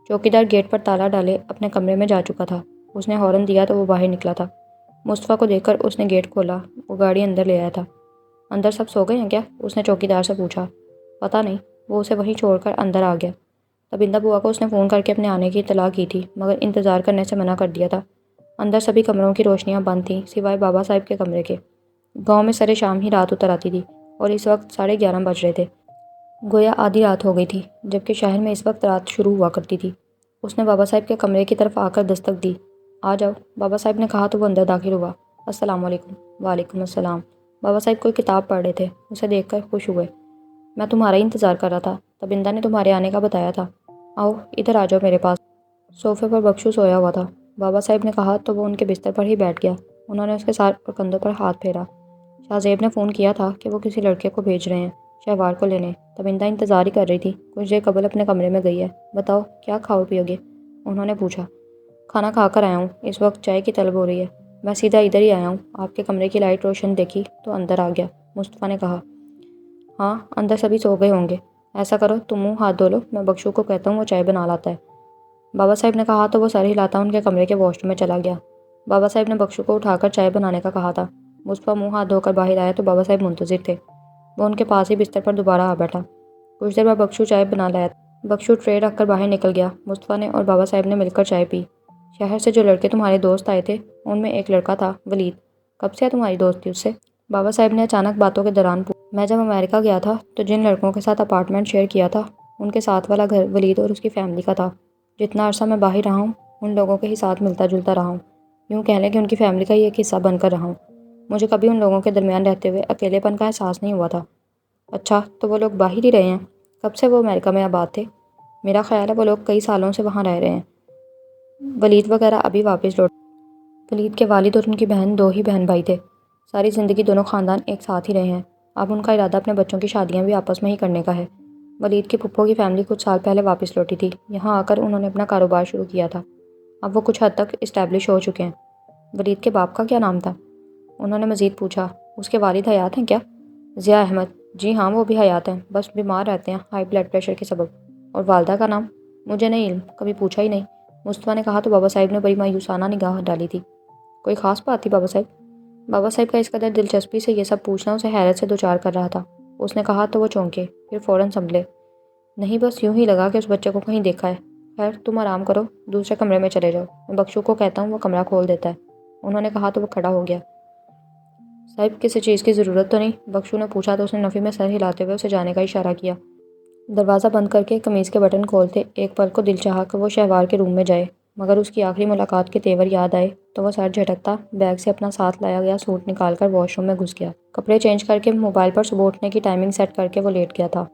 S1: چوکیدار گیٹ پر تالا ڈالے اپنے کمرے میں جا چکا تھا۔ اس نے ہارن دیا تو وہ باہر نکلا تھا۔ مصطفیٰ کو دیکھ کر اس نے گیٹ کھولا۔ وہ گاڑی اندر لے آیا تھا۔ اندر سب سو گئے ہیں کیا؟ اس نے چوکیدار سے پوچھا۔ پتہ نہیں، وہ اسے وہیں چھوڑ کر اندر آ گیا۔ تبندہ بوا کو اس نے فون کر کے اپنے آنے کی اطلاع کی تھی، مگر انتظار کرنے سے منع کر دیا تھا۔ اندر سبھی کمروں کی روشنیاں بند تھیں سوائے بابا صاحب کے کمرے کے۔ گاؤں میں سرے شام ہی رات اتر آتی تھی اور اس وقت 11:30 بج رہے تھے۔ گویا آدھی رات ہو گئی تھی، جبکہ شہر میں اس وقت رات شروع ہوا کرتی تھی۔ اس نے بابا صاحب کے کمرے کی طرف آ کر دستک دی۔ آ جاؤ، بابا صاحب نے کہا تو وہ اندر داخل ہوا۔ السلام علیکم۔ وعلیکم السلام۔ بابا صاحب کوئی کتاب پڑھ رہے تھے۔ اسے دیکھ کر خوش ہوئے۔ میں تمہارا ہی انتظار کر رہا تھا، تبندہ نے تمہارے آنے کا بتایا تھا۔ آؤ ادھر آ جاؤ میرے پاس۔ صوفے پر بخشو سویا ہوا تھا۔ بابا صاحب نے کہا تو وہ ان کے بستر پر ہی بیٹھ گیا۔ انہوں نے اس کے سر اور کندھوں پر ہاتھ پھیرا۔ شاہ زیب نے فون کیا تھا کہ وہ کسی لڑکے کو بھیج رہے ہیں شہوار کو لینے۔ تبندہ انتظار ہی کر رہی تھی۔ کچھ دیر قبل اپنے کمرے میں گئی ہے۔ بتاؤ کیا کھاؤ پیو گے؟ انہوں نے پوچھا۔ کھانا کھا کر آیا ہوں، اس وقت چائے کی طلب ہو رہی ہے۔ میں سیدھا ادھر ہی آیا ہوں، آپ کے کمرے کی لائٹ روشن دیکھی تو اندر آ گیا، مصطفیٰ نے کہا۔ ہاں اندر سبھی سو گئے ہوں گے۔ ایسا کرو تم منہ ہاتھ دھو لو، میں بخشو کو کہتا ہوں وہ چائے بنا لاتا ہے۔ بابا صاحب نے کہا تو وہ سر ہلاتا ان کے کمرے کے واش روم میں چلا گیا۔ بابا صاحب نے بخشو کو اٹھا کر چائے بنانے کا کہا تھا۔ مصطفیٰ منہ ہاتھ دھو کر باہر آیا تو بابا صاحب منتظر تھے۔ وہ ان کے پاس ہی بستر پر دوبارہ آ بیٹھا۔ کچھ دیر بعد بخشو چائے بنا لایا۔ بخشو ٹرے رکھ کر باہر نکل گیا۔ مصطفیٰ نے اور بابا صاحب نے مل کر چائے پی۔ شہر سے جو لڑکے تمہارے دوست آئے تھے ان میں ایک لڑکا تھا ولید، کب سے ہے تمہاری دوستی اس سے؟ بابا صاحب نے اچانک باتوں کے دوران پوچھا۔ میں جب امریکہ گیا تھا تو جن لڑکوں کے ساتھ اپارٹمنٹ شیئر کیا تھا ان کے ساتھ والا گھر ولید اور اس کی فیملی کا تھا۔ جتنا عرصہ میں باہر رہا ہوں ان لوگوں کے ہی ساتھ ملتا جلتا رہا ہوں، یوں کہہ لیں کہ ان کی فیملی کا ہی ایک حصہ بن کر رہا ہوں۔ مجھے کبھی ان لوگوں کے درمیان رہتے ہوئے اکیلے پن کا احساس نہیں ہوا تھا۔ اچھا تو وہ لوگ باہر ہی رہے ہیں؟ کب سے وہ امریکہ میں آباد تھے؟ میرا خیال ہے وہ لوگ کئی سالوں سے وہاں رہ رہے ہیں۔ ولید وغیرہ ابھی واپس لوٹ۔ ولید کے والد اور ان کی بہن دو ہی بہن بھائی تھے۔ ساری زندگی دونوں خاندان ایک ساتھ ہی رہے ہیں۔ اب ان کا ارادہ اپنے بچوں کی شادیاں بھی آپس میں ہی کرنے کا ہے۔ ولید کی پھپھو کی فیملی کچھ سال پہلے واپس لوٹی تھی۔ یہاں آ کر انہوں نے اپنا کاروبار شروع کیا تھا۔ اب وہ کچھ حد تک اسٹیبلش ہو چکے ہیں۔ ولید کے باپ کا کیا نام تھا؟ انہوں نے مزید پوچھا۔ اس کے والد حیات ہیں کیا؟ ضیاء احمد۔ جی ہاں وہ بھی حیات ہیں، بس بیمار رہتے ہیں ہائی بلڈ پریشر کے سبب۔ اور والدہ کا نام؟ مجھے نہیں علم، کبھی پوچھا ہی نہیں، مصطفیٰ نے کہا تو بابا صاحب نے بڑی مایوسانہ نگاہ ڈالی تھی۔ کوئی خاص بات تھی بابا صاحب؟ بابا صاحب کا اس قدر دلچسپی سے یہ سب پوچھنا اسے حیرت سے دوچار کر رہا تھا۔ اس نے کہا تو وہ چونکے، پھر فوراً سنبھلے۔ نہیں بس یوں ہی لگا کہ اس بچے کو کہیں دیکھا ہے۔ خیر تم آرام کرو، دوسرے کمرے میں چلے جاؤ، میں بخشو کو کہتا ہوں وہ کمرہ کھول دیتا ہے۔ انہوں نے کہا تو وہ کھڑا ہو گیا۔ صاحب کسی چیز کی ضرورت تو نہیں؟ بخشو نے پوچھا تو اس نے نفی میں سر ہلاتے ہوئے اسے جانے کا اشارہ کیا۔ دروازہ بند کر کے قمیض کے بٹن کھولتے ایک پل کو دل چاہا کہ وہ شہوار کے روم میں جائے، مگر اس کی آخری ملاقات کے تیور یاد آئے تو وہ سر جھٹکتا بیگ سے اپنا ساتھ لایا گیا سوٹ نکال کر واش روم میں گھس گیا۔ کپڑے چینج کر کے موبائل پر صبح اٹھنے کی ٹائمنگ سیٹ کر کے وہ لیٹ گیا تھا۔